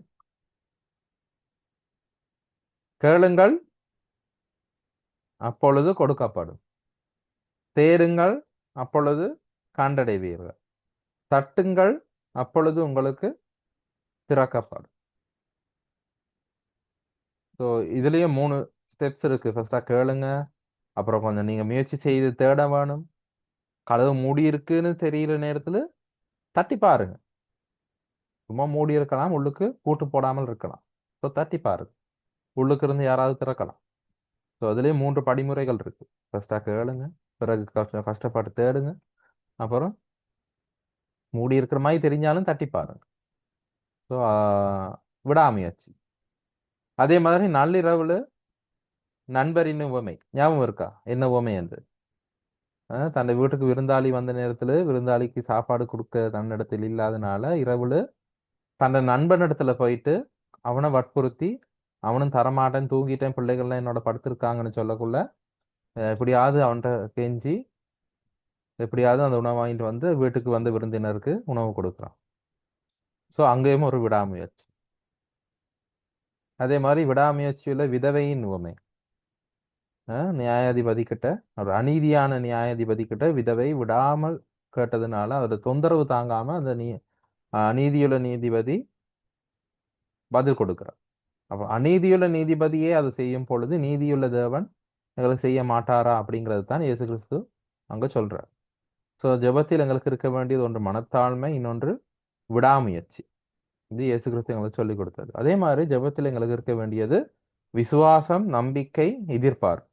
கேளுங்கள் அப்பொழுது கொடுக்கப்படும், தேடுங்கள் அப்பொழுது கண்டடைவீர்கள், தட்டுங்கள் அப்பொழுது உங்களுக்கு திறக்கப்படும். ஸோ இதுலயும் 3 ஸ்டெப்ஸ் இருக்கு. ஃபர்ஸ்டா கேளுங்க, அப்புறம் கொஞ்சம் நீங்க முயற்சி செய்து தேட வேணும். கதவு மூடி இருக்குன்னு தெரியற நேரத்துல தட்டி பாருங்க. சும்மா மூடி இருக்கலாம், உள்ளுக்கு பூட்டு போடாமல் இருக்கலாம். ஸோ தட்டி பாருங்க, உள்ளுக்கு இருந்து யாராவது திறக்கலாம். ஸோ அதுலயும் 3 படிமுறைகள் இருக்கு. ஃபர்ஸ்டா கேளுங்க, பிறகு கஷ்டப்பட்டு தேடுங்க, அப்புறம் மூடி இருக்கிற மாதிரி தெரிஞ்சாலும் தட்டி பாருங்க. ஸோ விடாமுயற்சி. அதே மாதிரி நள்ளிரவுல நண்பரின் உவமை ஞாபகம் இருக்கா? என்ன உவமை என்று? தன்னை வீட்டுக்கு விருந்தாளி வந்த நேரத்துல விருந்தாளிக்கு சாப்பாடு கொடுக்க தன்னிடத்தில் இல்லாதனால இரவுல தன்னை நண்பனிடத்துல போயிட்டு அவனை வற்புறுத்தி, அவனும் தரமாட்டேன், தூங்கிட்டேன், பிள்ளைகள்லாம் என்னோட படுத்திருக்காங்கன்னு சொல்லக்குள்ள எப்படியாவது அவன்கிட்ட கெஞ்சி எப்படியாவது அந்த உணவு வாங்கிட்டு வந்து வீட்டுக்கு வந்த விருந்தினருக்கு உணவு கொடுக்குறான். ஸோ அங்கேயும் ஒரு விடாமுயற்சி. அதே மாதிரி விடாமுயற்சியுள்ள விதவையின் உவமை. நியாயாதிபதி கிட்ட, ஒரு அநீதியான நியாயாதிபதி கிட்ட விதவை விடாமல் கேட்டதுனால அதோட தொந்தரவு தாங்காம அந்த அநீதியுள்ள நீதிபதி பதில் கொடுக்கிறார். அப்ப அநீதியுள்ள நீதிபதியே அதை செய்யும் பொழுது நீதியுள்ள தேவன் எங்களுக்கு செய்ய மாட்டாரா அப்படிங்கிறது தான் இயேசு கிறிஸ்து அங்க சொல்றார். ஸோ ஜெபத்தில் எங்களுக்கு இருக்க வேண்டியது ஒன்று மனத்தாழ்மை, இன்னொன்று விடாமுயற்சி. இது இயேசு கிறிஸ்து எங்களுக்கு சொல்லிக் கொடுத்தது. அதே மாதிரி ஜெபத்தில் எங்களுக்கு இருக்க வேண்டியது விசுவாசம், நம்பிக்கை, எதிர்பார்ப்பு.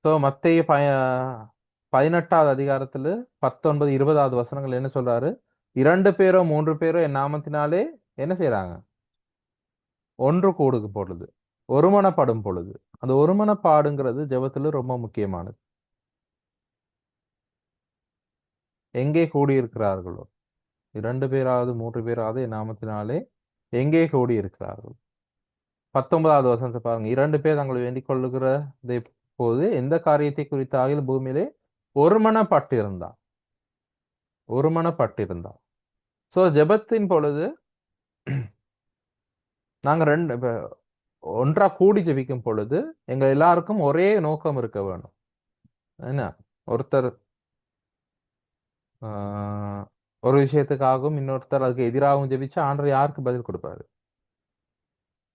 ஸோ மத்தேயு 18வது அதிகாரத்துல 19, 20வது வசனங்கள் என்ன சொல்றாரு? 2 பேரோ 3 பேரோ என் நாமத்தினாலே என்ன செய்யறாங்க? ஒன்று கூடுக்கு பொழுது, ஒருமனப்படும் பொழுது. அந்த ஒருமனப்பாடுங்கிறது ஜெபத்துல ரொம்ப முக்கியமானது. எங்கே கூடியிருக்கிறார்களோ 2 பேராவது 3 பேராவது என் நாமத்தினாலே எங்கே கூடியிருக்கிறார்கள். 19வது வசனத்தை பாருங்க. 2 பேர் தங்களை வேண்டிக் கொள்ளுகிறதை போது எந்த காரியத்தை குறித்தாகிலும் பூமியிலே ஒருமனப்பட்டிருந்தான், ஒருமனப்பட்டிருந்தான். சோ ஜெபத்தின் பொழுது நாங்க ஒன்றா கூடி ஜெபிக்கும் பொழுது எங்க எல்லாருக்கும் ஒரே நோக்கம் இருக்க வேணும். என்ன, ஒருத்தர் ஒரு விஷயத்துக்காகவும் இன்னொருத்தர் அதுக்கு எதிராகவும் ஜெபிச்சு ஆண்டவர் யாருக்கு பதில் கொடுப்பாரு?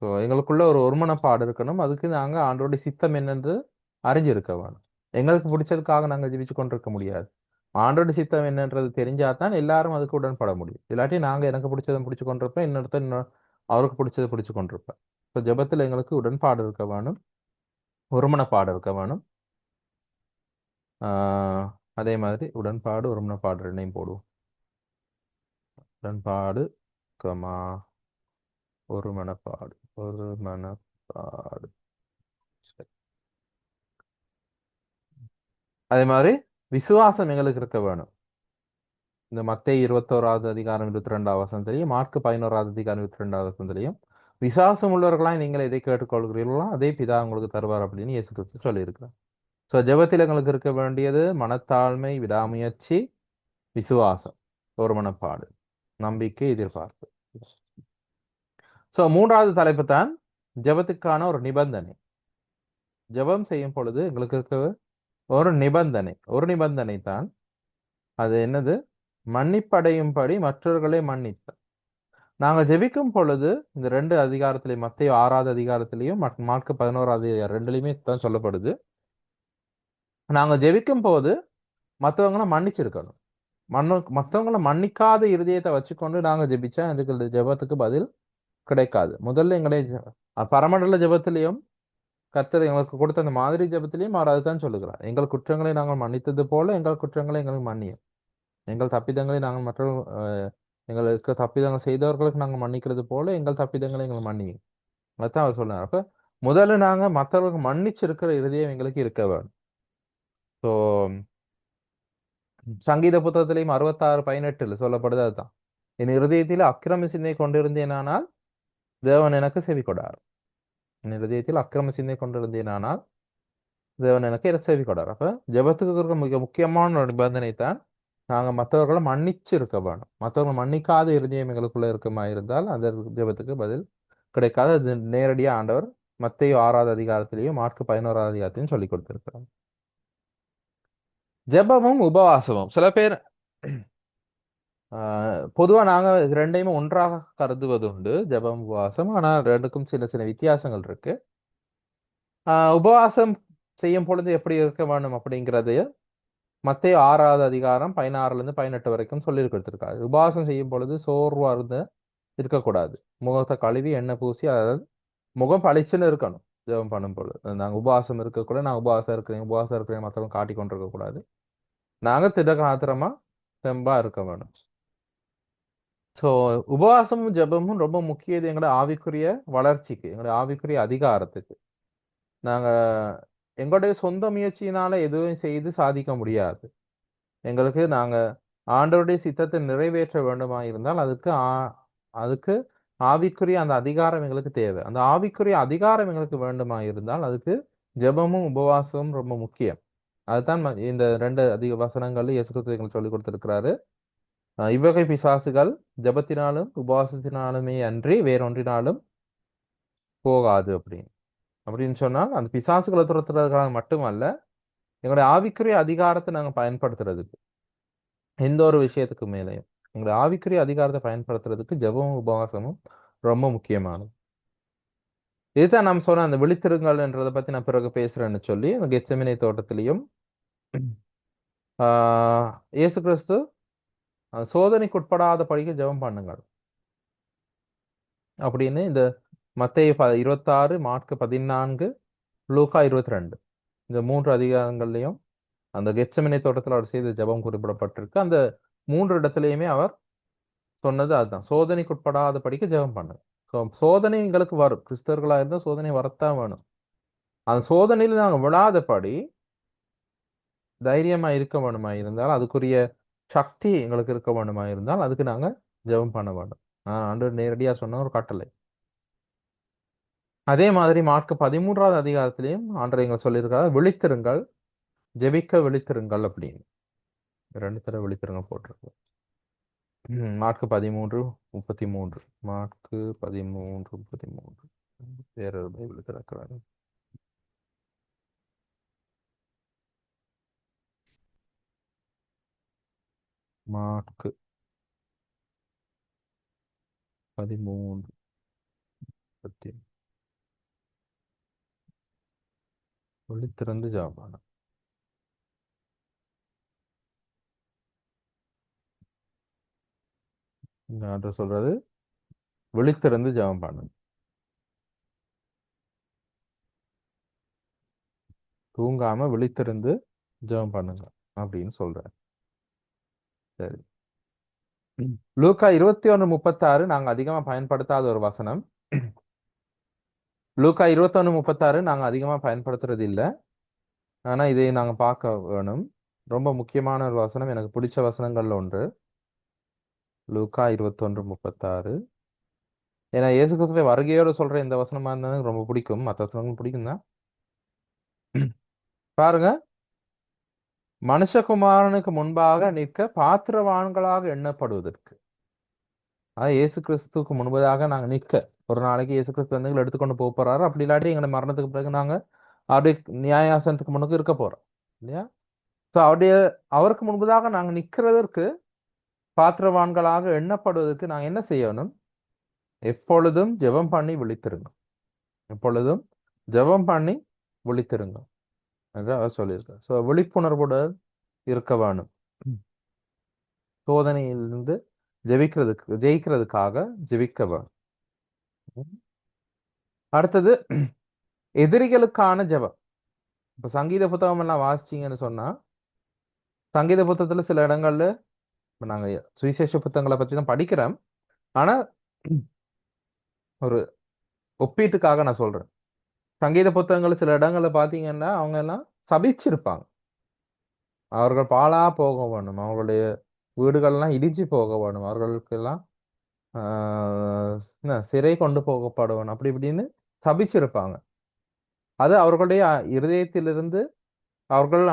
ஸோ எங்களுக்குள்ள ஒரு ஒருமனப்பாடு இருக்கணும். அதுக்கு நாங்க ஆண்டோடைய சித்தம் என்னென்று அறிஞ்சிருக்க வேணும். எங்களுக்கு பிடிச்சதுக்காக நாங்க ஜெபிச்சு கொண்டிருக்க முடியாது. ஆண்டோட சித்தம் என்னன்றது தெரிஞ்சாதான் எல்லாரும் அதுக்கு உடன்பட முடியும். இல்லாட்டி நாங்க எனக்கு பிடிச்சதை பிடிச்சு கொண்டிருப்பேன், இன்னொருத்தர் அவருக்கு பிடிச்சதை பிடிச்சு கொண்டிருப்பேன். ஸோ ஜெபத்தில் எங்களுக்கு உடன்பாடு இருக்க வேணும், ஒருமனப்பாடு இருக்க வேணும். அதே மாதிரி உடன்பாடு, ஒருமனப்பாடு ரெண்டையும் போடுவோம். உடன்பாடு, ஒருமனப்பாடு, ஒருமனப்பாடு. அதே மாதிரி விசுவாசம் எங்களுக்கு இருக்க வேணும். இந்த மத்தேயு 21வது அதிகாரம் 22வது வசனத்திலையும் மார்க்கு 11வது அதிகாரம் 22வது வசனத்திலையும் விசுவாசம் உள்ளவர்களாய் நீங்கள் எதை கேட்டுக்கொள்கிறீர்களோ அதே பிதா உங்களுக்கு தருவார் அப்படின்னு இயேசு கிறிஸ்து சொல்லியிருக்கிறார். ஸோ ஜெபத்தில் எங்களுக்கு இருக்க வேண்டியது மனத்தாழ்மை, விடாமுயற்சி, விசுவாசம், ஒரு மனப்பாடு, நம்பிக்கை, எதிர்பார்ப்பு. ஸோ மூன்றாவது தலைப்பு தான் ஜெபத்துக்கான ஒரு நிபந்தனை. ஜெபம் செய்யும் பொழுது எங்களுக்கு இருக்க ஒரு நிபந்தனை தான். அது என்னது? மன்னிப்படையும்படி மற்றவர்களை மன்னித்தல். நாங்கள் ஜெபிக்கும் பொழுது இந்த 2 அதிகாரத்திலையும் மத்தேயு 6வது அதிகாரத்திலையும் மார்க்கு 11வது அதிகாரம் ரெண்டுலையுமே தான் சொல்லப்படுது. நாங்கள் ஜெபிக்கும் போது மற்றவங்கள மன்னிச்சிருக்கணும். மற்றவங்கள மன்னிக்காத இருதயத்தை வச்சுக்கொண்டு நாங்க ஜெபிச்சா அதுக்கு ஜெபத்துக்கு பதில் கிடைக்காது. முதல்ல எங்களை பரமண்டல ஜெபத்திலையும் கர்த்தர் எங்களுக்கு கொடுத்த அந்த மாதிரி ஜெபத்திலையும் அவர் அதுதான் சொல்லுகிறார். எங்கள் குற்றங்களை நாங்கள் மன்னித்தது போல எங்கள் குற்றங்களை எங்களுக்கு மன்னியும். எங்கள் தப்பிதங்களை நாங்கள் எங்களுக்கு தப்பிதங்கள் செய்தவர்களுக்கு நாங்கள் மன்னிக்கிறது போல எங்கள் தப்பிதங்களை எங்களுக்கு மன்னியும். அதான் அவர் சொன்னார். அப்ப முதல்ல நாங்க மற்றவர்களுக்கு மன்னிச்சிருக்கிற இருதயம் எங்களுக்கு இருக்க வேணும். ஸோ சங்கீத புத்தகத்திலையும் 66:18 சொல்லப்படுது அதுதான். என் இருதயத்தில் அக்கிரம சிந்தை கொண்டிருந்தேனானால் தேவன் எனக்கு செவி கொடார். என் இருதயத்தில் அக்கிரம சிந்தை கொண்டிருந்தேனானால் தேவன் எனக்கு செவி கொடார். அப்ப ஜெபத்துக்கு இருக்கிற மிக முக்கியமான ஒரு நிபந்தனை தான் நாங்க மற்றவர்களை மன்னிச்சு இருக்க வேணும். மற்றவர்களை மன்னிக்காத இருதயம் எங்களுக்குள்ள இருக்குமா இருந்தால் அந்த ஜெபத்துக்கு பதில் கிடைக்காது. அது நேரடியா ஆண்டவர் மத்தேயு 6வது அதிகாரத்திலையும் மார்க்கு 11வது அதிகாரத்திலையும் சொல்லி கொடுத்திருக்கிறார். ஜெபமும் உபவாசமும் சில பேர் பொதுவா நாங்க ரெண்டையுமே ஒன்றாக கருதுவது உண்டு, ஜெபம் உபவாசம். ஆனா ரெண்டுக்கும் சில சில வித்தியாசங்கள் இருக்கு. உபவாசம் செய்யும் பொழுது எப்படி இருக்க வேண்டும் அப்படிங்கிறது மத்தேயு 6வது அதிகாரம் 16-18 வரைக்கும் சொல்லி கொடுத்திருக்காரு. உபவாசம் செய்யும் பொழுது சோர்வா இருந்து இருக்கக்கூடாது. முகத்தை கழுவி எண்ணெய் பூசி, அதாவது முகம் பளிச்சுன்னு இருக்கணும். ஜெபம் பண்ணும் பொழுது நாங்க உபவாசம் இருக்கக்கூட நான் உபவாசம் இருக்கிறேன் மற்றவங்க காட்டி கொண்டிருக்க கூடாது. நாங்க திடகாத்திரமா தெம்பா இருக்க வேணும். ஸோ உபவாசமும் ஜெபமும் ரொம்ப முக்கியது எங்களோட ஆவிக்குரிய வளர்ச்சிக்கு, எங்களோட ஆவிக்குரிய அதிகாரத்துக்கு. நாங்க எங்களுடைய சொந்த முயற்சியினால எதுவும் செய்து சாதிக்க முடியாது. எங்களுக்கு நாங்க ஆண்டவருடைய சித்தத்தை நிறைவேற்ற வேண்டுமா இருந்தால் அதுக்கு ஆவிக்குரிய அந்த அதிகாரம் எங்களுக்கு தேவை. அந்த ஆவிக்குரிய அதிகாரம் எங்களுக்கு வேண்டுமா இருந்தால் அதுக்கு ஜெபமும் உபவாசமும் ரொம்ப முக்கியம். அதுதான் இந்த 2 அதிக வசனங்கள்ல இயேசு கிறிஸ்து எங்களுக்கு சொல்லி கொடுத்திருக்கிறாரு. இவ்வகை பிசாசுகள் ஜெபத்தினாலும் உபவாசத்தினாலுமே அன்றி வேறொன்றினாலும் போகாது அப்படின்னு சொன்னால் அந்த பிசாசுகளை துரத்துறதுக்காக மட்டுமல்ல, எங்களுடைய ஆவிக்குரிய அதிகாரத்தை நாங்க பயன்படுத்துறதுக்கு, எந்த ஒரு விஷயத்துக்கு மேலேயும் எங்களுடைய ஆவிக்குரிய அதிகாரத்தை பயன்படுத்துறதுக்கு ஜெபமும் உபவாசமும் ரொம்ப முக்கியமானது. இதுதான் நாம் சொன்ன அந்த விழித்திருங்கள் என்றதை பத்தி நான் பிறகு பேசுறேன்னு சொல்லி அந்த கெத்செமனே தோட்டத்திலையும் இயேசு கிறிஸ்து சோதனைக்கு உட்படாத படிக்க ஜெபம் பண்ணுங்கள் அப்படின்னு இந்த மத்தேயு 26, மார்க்கு 14, லூக்கா 22 இந்த 3 அதிகாரங்கள்லையும் அந்த கெத்செமனே தோட்டத்தில் அவர் செய்த ஜெபம் குறிப்பிடப்பட்டிருக்கு. அந்த 3 இடத்துலையுமே அவர் சொன்னது அதுதான், சோதனைக்கு உட்படாத படிக்க ஜெபம் பண்ணுங்க. சோதனை எங்களுக்கு வரும், கிறிஸ்தவர்களா இருந்தால் சோதனை வரத்தான் வேணும். அந்த சோதனையில் நாங்கள் விழாதபடி தைரியமா இருக்க வேணுமா இருந்தால், அதுக்குரிய சக்தி எங்களுக்கு இருக்க வேணுமா இருந்தால் அதுக்கு நாங்க ஜெபம் பண்ண வேண்டும். ஆண்டவர் நேரடியா சொன்ன ஒரு கட்டளை. அதே மாதிரி மார்க்கு 13வது அதிகாரத்திலையும் ஆண்டவர் எங்க சொல்லியிருக்காரு, விழித்திருங்கள், ஜெபிக்க விழித்திருங்கள் அப்படின்னு 2 தடவை விழித்திருங்க போட்டிருக்கு. மார்க்கு 13:33, மார்க்கு 13:33 வேற ஒரு பைபிள் திறக்கிறாரு. மார்க்கு 13:33 விழித்திருந்து ஜெபம். ஆண்டவர் சொல்றது விழித்திருந்து ஜெபம் பண்ணுங்க, தூங்காம விழித்திருந்து ஜெபம் பண்ணுங்க அப்படின்னு சொல்றாரு. சரி, லூக்கா 21:36 நாங்க அதிகமா பயன்படுத்தாத ஒரு வசனம். லூக்கா 21:36 நாங்க அதிகமா பயன்படுத்துறது இல்ல. ஆனா இதை நாங்க பார்க்க வேணும். ரொம்ப முக்கியமான ஒரு வசனம், எனக்கு பிடிச்ச வசனங்கள்ல ஒன்று, லூக்கா 21:36. ஏன்னா இயேசு கிறிஸ்துவை வருகையோட சொல்ற இந்த வசனமா இருந்தா எனக்கு ரொம்ப பிடிக்கும். மற்ற வசனங்களும் பிடிக்கும் தான். பாருங்க, மனுஷகுமாரனுக்கு முன்பாக நிற்க பாத்திரவான்களாக எண்ணப்படுவதற்கு, இயேசு கிறிஸ்துவுக்கு முன்பதாக நாங்க நிற்க, ஒரு நாளைக்கு இயேசு கிறிஸ்து வந்து எங்களை எடுத்துக்கொண்டு போக போறாரு. அப்படி இல்லாட்டி எங்களை மரணத்துக்கு பிறகு நாங்க அப்படியே நியாயாசனத்துக்கு முன்னுக்கு இருக்க போறோம் இல்லையா? ஸோ அவருக்கு முன்பதாக நாங்க நிக்கிறதற்கு, பாத்திரவான்களாக எண்ணப்படுவதற்கு நாங்க என்ன செய்யணும்? எப்பொழுதும் ஜெபம் பண்ணி விழித்திருங்க. எப்பொழுதும் ஜெபம் பண்ணி விழித்திருங்க என்று அவர் சொல்லியிருக்கார். ஸோ விழிப்புணர்வுடன் இருக்க வேணும். சோதனையிலிருந்து ஜெயிக்கிறதுக்காக ஜெபிக்க வேணும். அடுத்தது எதிரிகளுக்கான ஜெபம். இப்ப சங்கீத புத்தகம் எல்லாம் வாசிச்சீங்கன்னு சொன்னா, சங்கீத புத்தகத்துல சில இடங்கள்ல, இப்ப நாங்க சுவிசேஷ புத்தகங்களை பத்தி தான் படிக்கிறோம். ஆனா ஒரு ஒப்பீட்டுக்காக நான் சொல்றேன். சங்கீத புத்தகங்கள் சில இடங்கள்ல பாத்தீங்கன்னா அவங்க எல்லாம் சபிச்சிருப்பாங்க. அவர்கள் பாழா போக வேணும், அவர்களுடைய வீடுகள்லாம் இடிஞ்சு போக வேணும், அவர்களுக்கு எல்லாம் சிறை கொண்டு போகப்பட வேணும், அப்படி இப்படின்னு சபிச்சிருப்பாங்க. அது அவர்களுடைய இருதயத்திலிருந்து அவர்கள்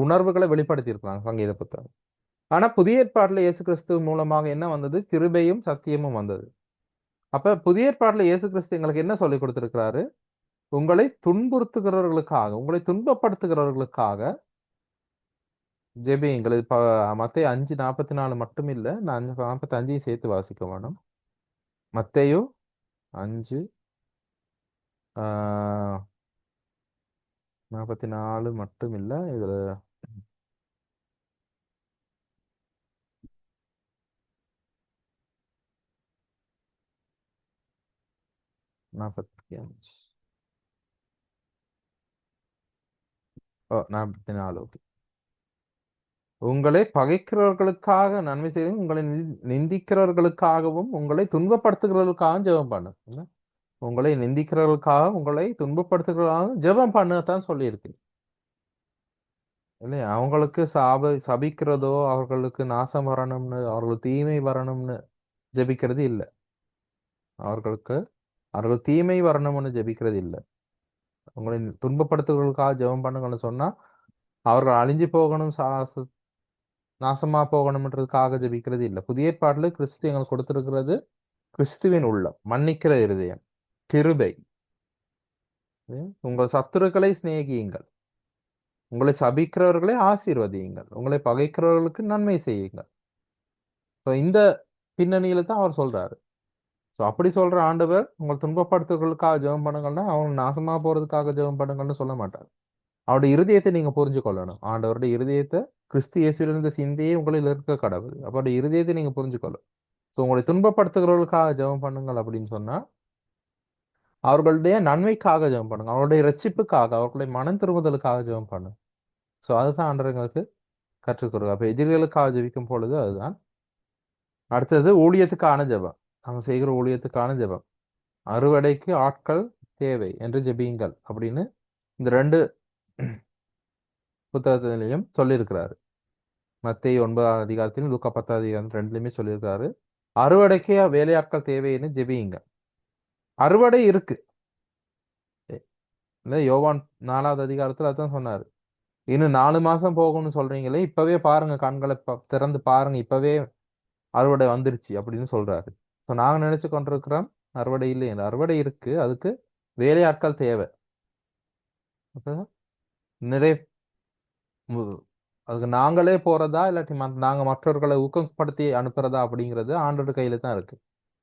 உணர்வுகளை வெளிப்படுத்தி இருப்பாங்க சங்கீத புத்தகம். ஆனா புதிய ஏற்பாட்டுல இயேசு கிறிஸ்து மூலமாக என்ன வந்தது? கிருபையும் சத்தியமும் வந்தது. அப்ப புதிய ஏற்பாட்டுல இயேசு கிறிஸ்து எங்களுக்கு என்ன சொல்லி கொடுத்திருக்கிறாரு? உங்களை துன்புறுத்துகிறவர்களுக்காக, உங்களை துன்பப்படுத்துகிறவர்களுக்காக ஜெபியுங்கள். இப்ப மத்தேயு 5:44 மட்டும் இல்ல, நான் 45 சேர்த்து வாசிக்க வேணும். மத்தேயு 5 44 மட்டும் இல்ல, இதுல 45 44. ஓகே. உங்களை பகைக்கிறவர்களுக்காக நன்மை செய்யும், உங்களை நிந்திக்கிறவர்களுக்காகவும் உங்களை துன்பப்படுத்துகிறவர்களுக்காகவும் ஜெபம் பண்ணு. உங்களை நிந்திக்கிறவர்களுக்காக, உங்களை துன்பப்படுத்துகிறவர்களுக்காக ஜெபம் பண்ணத்தான் சொல்லியிருக்கு இல்லையா? அவங்களுக்கு சபிக்கிறதோ, அவர்களுக்கு நாசம் வரணும்னு, அவர்களுக்கு தீமை வரணும்னு ஜெபிக்கிறது இல்லை. அவர்கள் தீமை வரணும்னு ஜெபிக்கிறது இல்லை. உங்களை துன்பப்படுத்துகிறவர்களுக்காக ஜெபம் பண்ணுங்கன்னு சொன்னா, அவர்கள் அழிஞ்சு போகணும், நாசமா போகணும்ன்றதுக்காக ஜெபிக்கிறது இல்லை. புதிய ஏற்பாட்டுல கிறிஸ்து எங்களுக்கு கொடுத்திருக்கிறது கிறிஸ்துவின் உள்ளம், மன்னிக்கிற இருதயம், கிருபை. உங்கள் சத்துருக்களை சிநேகியுங்கள், உங்களை சபிக்கிறவர்களை ஆசீர்வதியுங்கள், உங்களை பகைக்கிறவர்களுக்கு நன்மை செய்யுங்கள். இந்த பின்னணியில தான் அவர் சொல்றாரு. அப்படி சொல்ற ஆண்டவர் உங்கள் துன்பப்படுத்துவர்களுக்காக ஜெபம் பண்ணுங்கன்னா அவங்க நாசமா போறதுக்காக ஜெபம் பண்ணுங்கன்னு சொல்ல மாட்டார். அவருடைய இருதயத்தை நீங்க புரிஞ்சு கொள்ளணும். ஆண்டவருடைய இருதயத்தை, கிறிஸ்து இயேசுவிலிருந்த சிந்தையே உங்களில் இருக்க கடவுள். அவருடைய இருதயத்தை நீங்க புரிஞ்சுக்கொள்ளும். உங்களை துன்பப்படுத்துகிறவர்களுக்காக ஜெபம் பண்ணுங்கள் அப்படின்னு சொன்னா, அவர்களுடைய நன்மைக்காக ஜெபம் பண்ணுங்க, அவருடைய ரட்சிப்புக்காக, அவர்களுடைய மனம் திரும்புதலுக்காக ஜெபம் பண்ணுங்க. அதுதான் ஆண்டவர் எங்களுக்கு கற்றுக் கொடுங்க. அப்ப எதிரிகளுக்காக ஜெபிக்கும் பொழுது அதுதான். அடுத்தது ஊழியத்துக்கான ஜெபம். நாங்க செய்கிற ஊழியத்துக்கான ஜெபம். அறுவடைக்கு ஆட்கள் தேவை என்று ஜெபியுங்கள் அப்படின்னு இந்த 2 புத்தகத்திலையும் சொல்லியிருக்கிறாரு. மத்தேயு 9ஆம் அதிகாரத்திலும் லூக்கா 10ஆம் அதிகாரம் 2லயுமே சொல்லியிருக்காரு. அறுவடைக்கு வேலையாட்கள் தேவைன்னு ஜெபியுங்க. அறுவடை இருக்கு. யோவான் 4ஆவது அதிகாரத்துல அதான் சொன்னாரு. இன்னும் 4 மாசம் போகும்னு சொல்றீங்களே, இப்பவே பாருங்க, கண்களை திறந்து பாருங்க, இப்பவே அறுவடை வந்துருச்சு அப்படின்னு சொல்றாரு. நாங்க நினைச்சு கொண்டிருக்கிறோம் அறுவடை இல்லை. அறுவடை இருக்கு, அதுக்கு வேலையாட்கள் தேவை. நிறைய அதுக்கு நாங்களே போறதா இல்லாட்டி நாங்க மற்றவர்களை ஊக்கப்படுத்தி அனுப்புறதா அப்படிங்கிறது ஆண்டோட கையில தான் இருக்கு.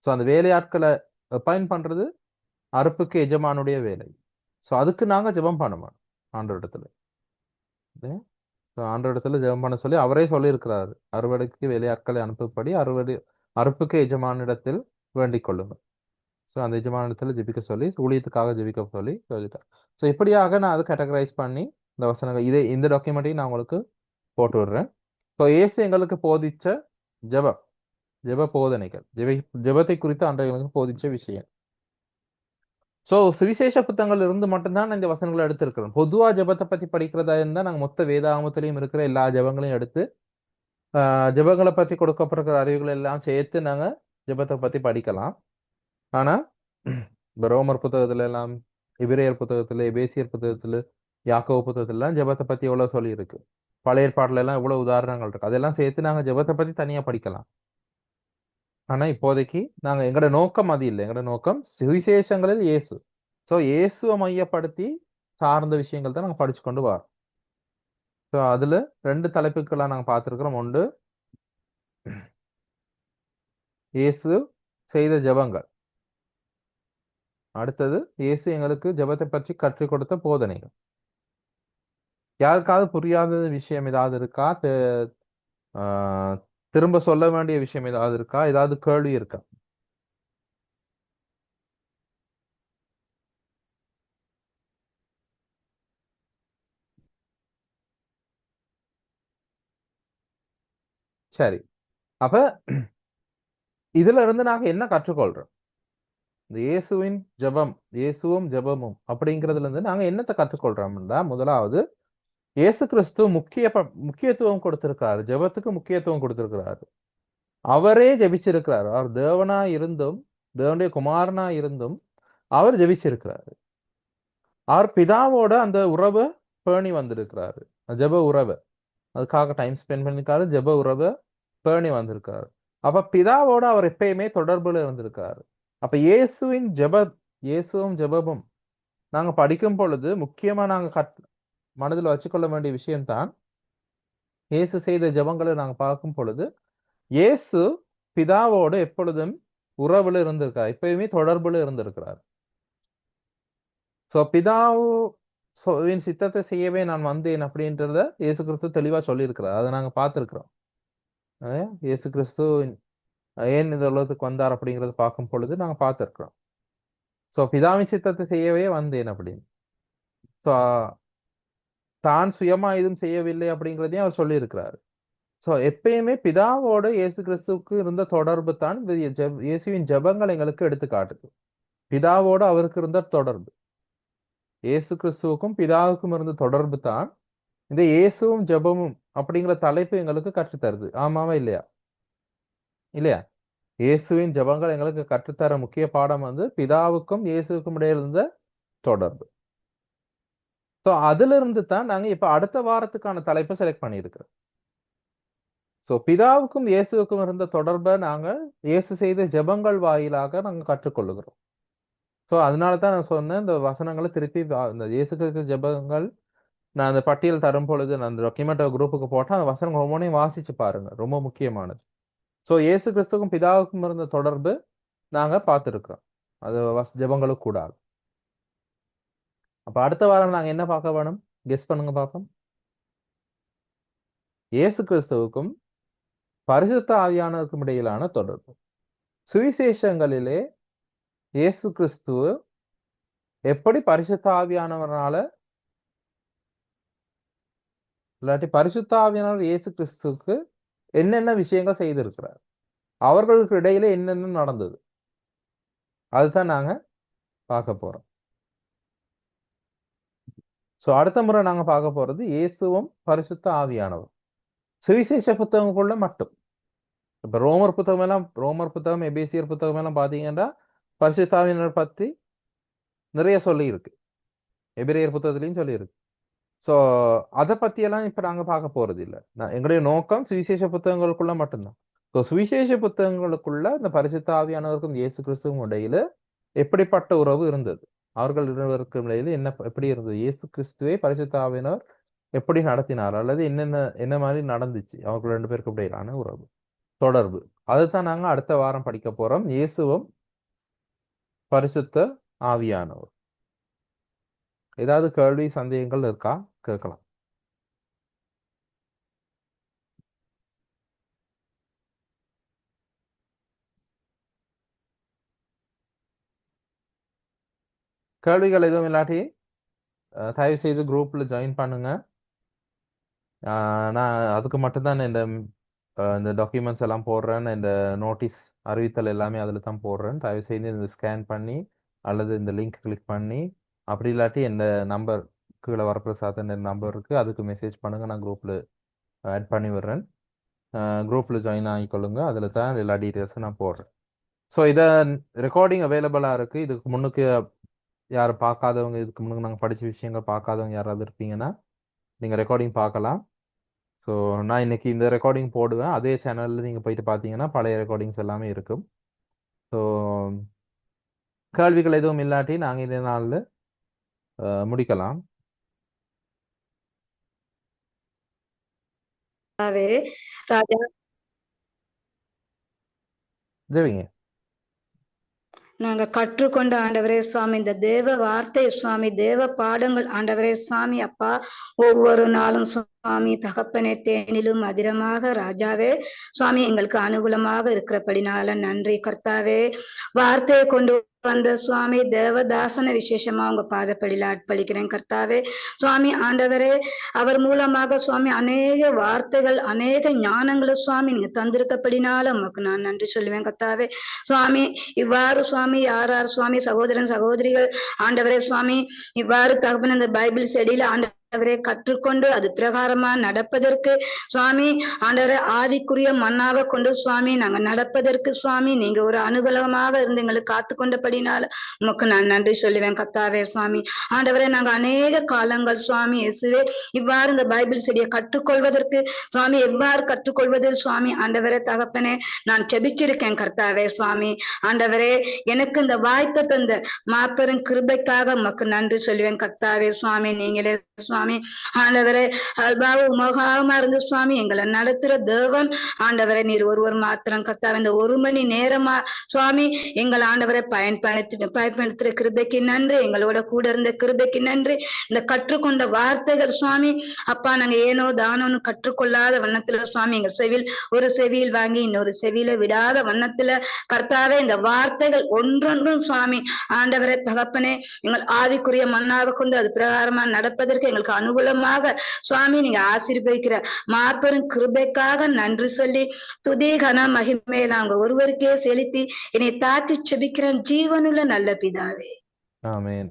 அந்த வேலையாட்களை அப்பாயிண்ட் பண்றது அறுப்புக்கு எஜமானுடைய வேலை. அதுக்கு நாங்க ஜெபம் பண்ணுவோம் ஆண்டோடத்துல. ஆண்டோடத்துல ஜெபம் பண்ண சொல்லி அவரே சொல்லி இருக்கிறாரு. அறுவடைக்கு வேலையாட்களை அனுப்பும்படி அறுப்புக்கு எஜமானிடத்தில் வேண்டிக் கொள்ளுங்க. அந்த எஜமானிடத்துல ஜெபிக்க சொல்லி, ஊழியத்துக்காக ஜெபிக்க சொல்லி சொல்லிட்டார். இப்படியாக நான் அதை கேட்டகரைஸ் பண்ணி இந்த வசனங்கள் இந்த டாக்குமெண்ட்டையும் நான் உங்களுக்கு போட்டு விடுறேன். இயேசு எங்களுக்கு போதிச்ச ஜெப போதனைகள், ஜெபத்தை குறித்து ஆண்டவர் எங்களுக்கு போதிச்ச விஷயம். சோ சுவிசேஷ புத்தகங்கள் இருந்து மட்டும்தான் நான் இந்த வசனங்களை எடுத்திருக்கிறோம். பொதுவா ஜெபத்தை பத்தி படிக்கிறதா இருந்தா நாங்க மொத்த வேதாகமத்திலையும் இருக்கிற எல்லா ஜெபங்களையும் எடுத்து ஜெபங்களை பத்தி கொடுக்கப்படுகிற அறிவுகளை எல்லாம் சேர்த்து நாங்க ஜெபத்தை பத்தி படிக்கலாம். ஆனா இப்ப ரோமர் புத்தகத்துல எல்லாம், எபிரேயர் புத்தகத்துல, எபேசியர் புத்தகத்துல, யாக்கோபு புத்தகத்துல எல்லாம் ஜெபத்தை பத்தி எவ்வளவு சொல்லி இருக்கு. பழைய ஏற்பாடுல எல்லாம் இவ்வளவு உதாரணங்கள் இருக்கு. அதெல்லாம் சேர்த்து நாங்க ஜெபத்தை பத்தி தனியா படிக்கலாம். ஆனா இப்போதைக்கு நாங்க எங்களோட நோக்கம் அது இல்லை. எங்களோட நோக்கம் சுவிசேஷங்களில் இயேசு. சோ இயேசுவை மையப்படுத்தி சார்ந்த விஷயங்கள் தான் நாங்க படிச்சு கொண்டு வரோம். ஸோ அதுல ரெண்டு தலைப்புக்கெல்லாம் நாங்க பார்த்திருக்கிறோம். ஒன்று இயேசு செய்த ஜெபங்கள், அடுத்தது இயேசு எங்களுக்கு ஜெபத்தை பற்றி கற்றுக் கொடுத்த போதனைகள். யாருக்காவது புரியாத விஷயம் ஏதாவது இருக்கா? ஆஹ் திரும்ப சொல்ல வேண்டிய விஷயம் ஏதாவது இருக்கா? ஏதாவது கேள்வி இருக்கா? சரி. அப்ப இதுல இருந்து நாங்க என்ன கற்றுக்கொள்றோம்? இந்த இயேசுவின் ஜெபம், இயேசுவும் ஜெபமும் அப்படிங்கிறதுல இருந்து நாங்க என்னத்தை கற்றுக்கொள்றோம்னா, முதலாவது இயேசு கிறிஸ்து முக்கியத்துவம் கொடுத்திருக்காரு. ஜெபத்துக்கு முக்கியத்துவம் கொடுத்திருக்கிறாரு. அவரே ஜெபிச்சிருக்கிறார். அவர் தேவனா இருந்தும், தேவனுடைய குமாரனா இருந்தும் அவர் ஜெபிச்சிருக்கிறாரு. அவர் பிதாவோட அந்த உறவை பேணி வந்திருக்கிறாரு. ஜெப உறவை அதுக்காக டைம் ஸ்பெண்ட் பண்ணிருக்காரு. ஜெப உறவை பேணி வந்திருக்காரு. அப்ப பிதாவோட அவர் எப்பயுமே தொடர்புல இருந்திருக்காரு. அப்ப இயேசுவும் ஜெபமும் நாங்க படிக்கும் பொழுது முக்கியமா நாங்க மனதில் வச்சுக்கொள்ள வேண்டிய விஷயம்தான், இயேசு செய்த ஜெபங்களை நாங்க பார்க்கும் பொழுது இயேசு பிதாவோடு எப்பொழுதும் உறவுல இருந்திருக்கார். எப்பயுமே தொடர்புல இருந்திருக்கிறார். சோ பிதாவின் சித்தத்தை செய்யவே நான் வந்தேன் அப்படின்றத இயேசு கிறிஸ்து தெளிவா சொல்லியிருக்கிறார். அதை நாங்க பார்த்திருக்கிறோம். இயேசு கிறிஸ்து ஏன் இந்த உலகத்துக்கு வந்தார் அப்படிங்கறத பார்க்கும் பொழுது நாங்க பார்த்திருக்கிறோம். சோ பிதாவின் சித்தத்தை செய்யவே வந்தேன் அப்படின்னு. சோ தான் சுயமா எதுவும் செய்யவில்லை அப்படிங்கிறதையும் அவர் சொல்லியிருக்கிறார். சோ எப்பயுமே பிதாவோட இயேசு கிறிஸ்துவுக்கு இருந்த தொடர்பு தான் இந்த இயேசுவின் ஜெபங்கள் எங்களுக்கு எடுத்து காட்டுது. பிதாவோட அவருக்கு இருந்த தொடர்பு, இயேசு கிறிஸ்துவுக்கும் பிதாவுக்கும் இருந்த தொடர்பு தான் இந்த இயேசுவும் ஜெபமும் அப்படிங்கிற தலைப்பு எங்களுக்கு கற்றுத்தருது. ஆமாவா இல்லையா? இல்லையா? இயேசுவின் ஜெபங்கள் எங்களுக்கு கற்றுத்தர முக்கிய பாடம் வந்து பிதாவுக்கும் இயேசுவுக்கும் இடையில இருந்த தொடர்பு. ஸோ அதுல இருந்து தான் நாங்க இப்ப அடுத்த வாரத்துக்கான தலைப்பை செலக்ட் பண்ணியிருக்கிறோம். ஸோ பிதாவுக்கும் இயேசுவுக்கும் இருந்த தொடர்பை நாங்க இயேசு செய்த ஜெபங்கள் வாயிலாக நாங்க கற்றுக்கொள்ளுகிறோம். ஸோ அதனால தான் நான் சொன்னேன், இந்த வசனங்களை திருப்பி இந்த இயேசு கிறிஸ்து ஜெபங்கள் நான் அந்த பட்டியல் தரும் பொழுது நான் அந்த டாக்குமெண்ட் குரூப்புக்கு போட்டேன். அந்த வசனங்கள் ஒவ்வொன்றையும் வாசிச்சு பாருங்க, ரொம்ப முக்கியமானது. ஸோ இயேசு கிறிஸ்துக்கும் பிதாவுக்கும் இருந்த தொடர்பு நாங்க பார்த்துருக்கிறோம். அது ஜெபங்களுக்கு கூடாது. அப்ப அடுத்த வாரம் நாங்க என்ன பார்க்க வேணும்? கெஸ் பண்ணுங்க பார்ப்போம். இயேசு கிறிஸ்துவுக்கும் பரிசுத்த ஆவியானவருக்கும் இடையிலான தொடர்பு. சுவிசேஷங்களிலே இயேசு கிறிஸ்துவ எப்படி பரிசுத்த ஆவியானவரால, இல்லாட்டி பரிசுத்த ஆவியானவர் இயேசு கிறிஸ்துவுக்கு என்னென்ன விஷயங்கள் செய்திருக்கிறார், அவர்களுக்கு இடையில என்னென்ன நடந்தது, அதுதான் நாங்க பார்க்க போறோம். சோ அடுத்த முறை நாங்க பார்க்க போறது இயேசுவும் பரிசுத்த ஆவியானவர் சுவிசேஷ புத்தகங்களுக்குள்ள மட்டும். இப்ப ரோமர் புத்தகம், எபேசியர் புத்தகம் எல்லாம் பாத்தீங்கன்னா பரிசுத்த ஆவியானவர் பத்தி நிறைய சொல்லி இருக்கு. எபிரேயர் புத்தகத்திலையும் சொல்லி இருக்கு. ஸோ அதை பத்தியெல்லாம் இப்ப நாங்க பார்க்க போறது இல்லை. எங்களுடைய நோக்கம் சுவிசேஷ புத்தகங்களுக்குள்ள மட்டும்தான். ஸோ சுவிசேஷ புத்தகங்களுக்குள்ள இந்த பரிசுத்த ஆவியானவருக்கும் இயேசு கிறிஸ்துவும் இடையில எப்படிப்பட்ட உறவு இருந்தது, அவர்கள் இருவருக்கும் இடையில எப்படி இருந்தது, இயேசு கிறிஸ்துவே பரிசுத்த ஆவியானவர் எப்படி நடத்தினார், அல்லது என்ன மாதிரி நடந்துச்சு அவர்கள் ரெண்டு பேருக்கு இடையிலான உறவு, தொடர்பு. அதுதான் நாங்க அடுத்த வாரம் படிக்க போறோம், இயேசுவும் பரிசுத்த ஆவியானவர். ஏதாவது கேள்வி சந்தேகங்கள் இருக்கா? கேட்கலாம். கேள்விகள் எதுவும் இல்லாட்டி தயவு செய்து குரூப்ல ஜாயின் பண்ணுங்க. நான் அதுக்கு மட்டும்தான் இந்த டாக்குமெண்ட்ஸ் எல்லாம் போடுறேன், இந்த நோட்டீஸ் அறிவித்தல் எல்லாமே அதில் தான் போடுறேன். தயவு செய்து இந்த ஸ்கேன் பண்ணி அல்லது இந்த லிங்க் கிளிக் பண்ணி, அப்படி இல்லாட்டி இந்த நம்பர் கீழே வரப்பிரசாதன் நம்பர் இருக்கு, அதுக்கு மெசேஜ் பண்ணுங்க, நான் குரூப்ல ஆட் பண்ணி விடுறேன். குரூப்ல ஜாயின் ஆகிக்கொள்ளுங்க, அதில் தான் எல்லா டீட்டெயில்ஸும் நான் போடுறேன். ஸோ இதை ரெக்கார்டிங் அவைலபிளாக இருக்குது. இதுக்கு முன்னுக்கு யார் பார்க்காதவங்க, இதுக்கு முன்னுக்கு நாங்கள் படித்த விஷயங்கள் பார்க்காதவங்க யாராவது இருப்பீங்கன்னா நீங்கள் ரெக்கார்டிங் பார்க்கலாம். ஸோ நான் இன்னைக்கு இந்த ரெக்கார்டிங் போடுவேன். அதே சேனலில் நீங்கள் போயிட்டு பார்த்தீங்கன்னா பழைய ரெக்கார்டிங்ஸ் எல்லாமே இருக்கும். ஸோ கேள்விகள் எதுவும் இல்லாட்டி நாங்கள் இதே நாளில் முடிக்கலாம். ராஜா ஜெபிங்க. நாங்க கற்றுக்கொண்ட ஆண்டவரே சுவாமி, இந்த தேவ வார்த்தை சுவாமி, தேவ பாடங்கள் ஆண்டவரே சுவாமி அப்பா, ஒவ்வொரு நாளும் சுவாமி தகப்பனே தேனிலும் மதுரமாக ராஜாவே சுவாமி எங்களுக்கு அனுகூலமாக இருக்கிறபடினால நன்றி கர்த்தாவே. வார்த்தையை கொண்டு வந்த சுவாமி தேவதாசன விசேஷமா உங்க பாதப்படியில அர்ப்பணிக்கிறேன் கர்த்தாவே. சுவாமி ஆண்டவரே, அவர் மூலமாக சுவாமி அநேக வார்த்தைகள், அநேக ஞானங்களை சுவாமி நீங்க தந்திருக்கப்படினால உமக்கு நான் நன்றி சொல்லுவேன் கர்த்தாவே. சுவாமி இவ்வாறு சுவாமி யார் யார் சுவாமி சகோதரன் சகோதரிகள் ஆண்டவரே சுவாமி இவ்வாறு தகப்பன் இந்த பைபிள் செடியில ஆண்டவரே கற்றுக்கொண்டு அது பிரகாரமா நடப்பதற்கு சுவாமி ஆண்டவரே ஆவிக்குரிய மன்னாவை கொண்டு சுவாமி நாங்க நடப்பதற்கு சுவாமி நீங்க ஒரு அனுகூலமாக இருந்து எங்களுக்கு காத்து கொண்டபடினால உமக்கு நான் நன்றி சொல்லுவேன் கர்த்தாவே. சுவாமி ஆண்டவரே, நாங்க அநேக காலங்கள் சுவாமி இயேசுவே இவ்வாறு இந்த பைபிள் செடியை கற்றுக்கொள்வதற்கு சுவாமி எவ்வாறு கற்றுக்கொள்வது சுவாமி ஆண்டவரே தகப்பனே நான் செபிச்சிருக்கேன் கர்த்தாவே. சுவாமி ஆண்டவரே, எனக்கு இந்த வாய்ப்பை தந்த மாபெரும் கிருபைக்காக உமக்கு நன்றி சொல்லுவேன் கர்த்தாவே. சுவாமி நீங்களே சுவாமி ஆண்டவரே அல்பாவு உமகாவமா இருந்து சுவாமி எங்களை நடத்துற தேவன் ஆண்டவரே நீர் ஒருவர் மாத்திரம் கர்த்தாவே. இந்த 1 மணி நேரமா சுவாமி எங்கள் ஆண்டவரை பயன்படுத்துற கிருபைக்கு நன்றி, எங்களோட கூட இருந்த கிருபைக்கு நன்றி. இந்த கற்றுக்கொண்ட வார்த்தைகள் சுவாமி அப்பா நாங்க ஏனோ தானோன்னு கற்றுக்கொள்ளாத வண்ணத்துல சுவாமி எங்க ஒரு செவியில் வாங்கி இன்னொரு செவியில விடாத வண்ணத்துல கர்த்தாவே இந்த வார்த்தைகள் ஒன்றொன்றும் சுவாமி ஆண்டவரை தகப்பனே எங்கள் ஆவிக்குரிய மன்னாவை கொண்டு அது பிரகாரமா நடப்பதற்கு எங்களுக்கு அனுகூலமாக சுவாமி நீங்க ஆசீர்வதிக்கிற மாபெரும் கிருபைக்காக நன்றி சொல்லி துதி கன மகிமையில அவங்க ஒருவருக்கே செலுத்தி என்னை தாத்தி செபிக்கிறேன் ஜீவனுள்ள நல்ல பிதாவே. ஆமென்.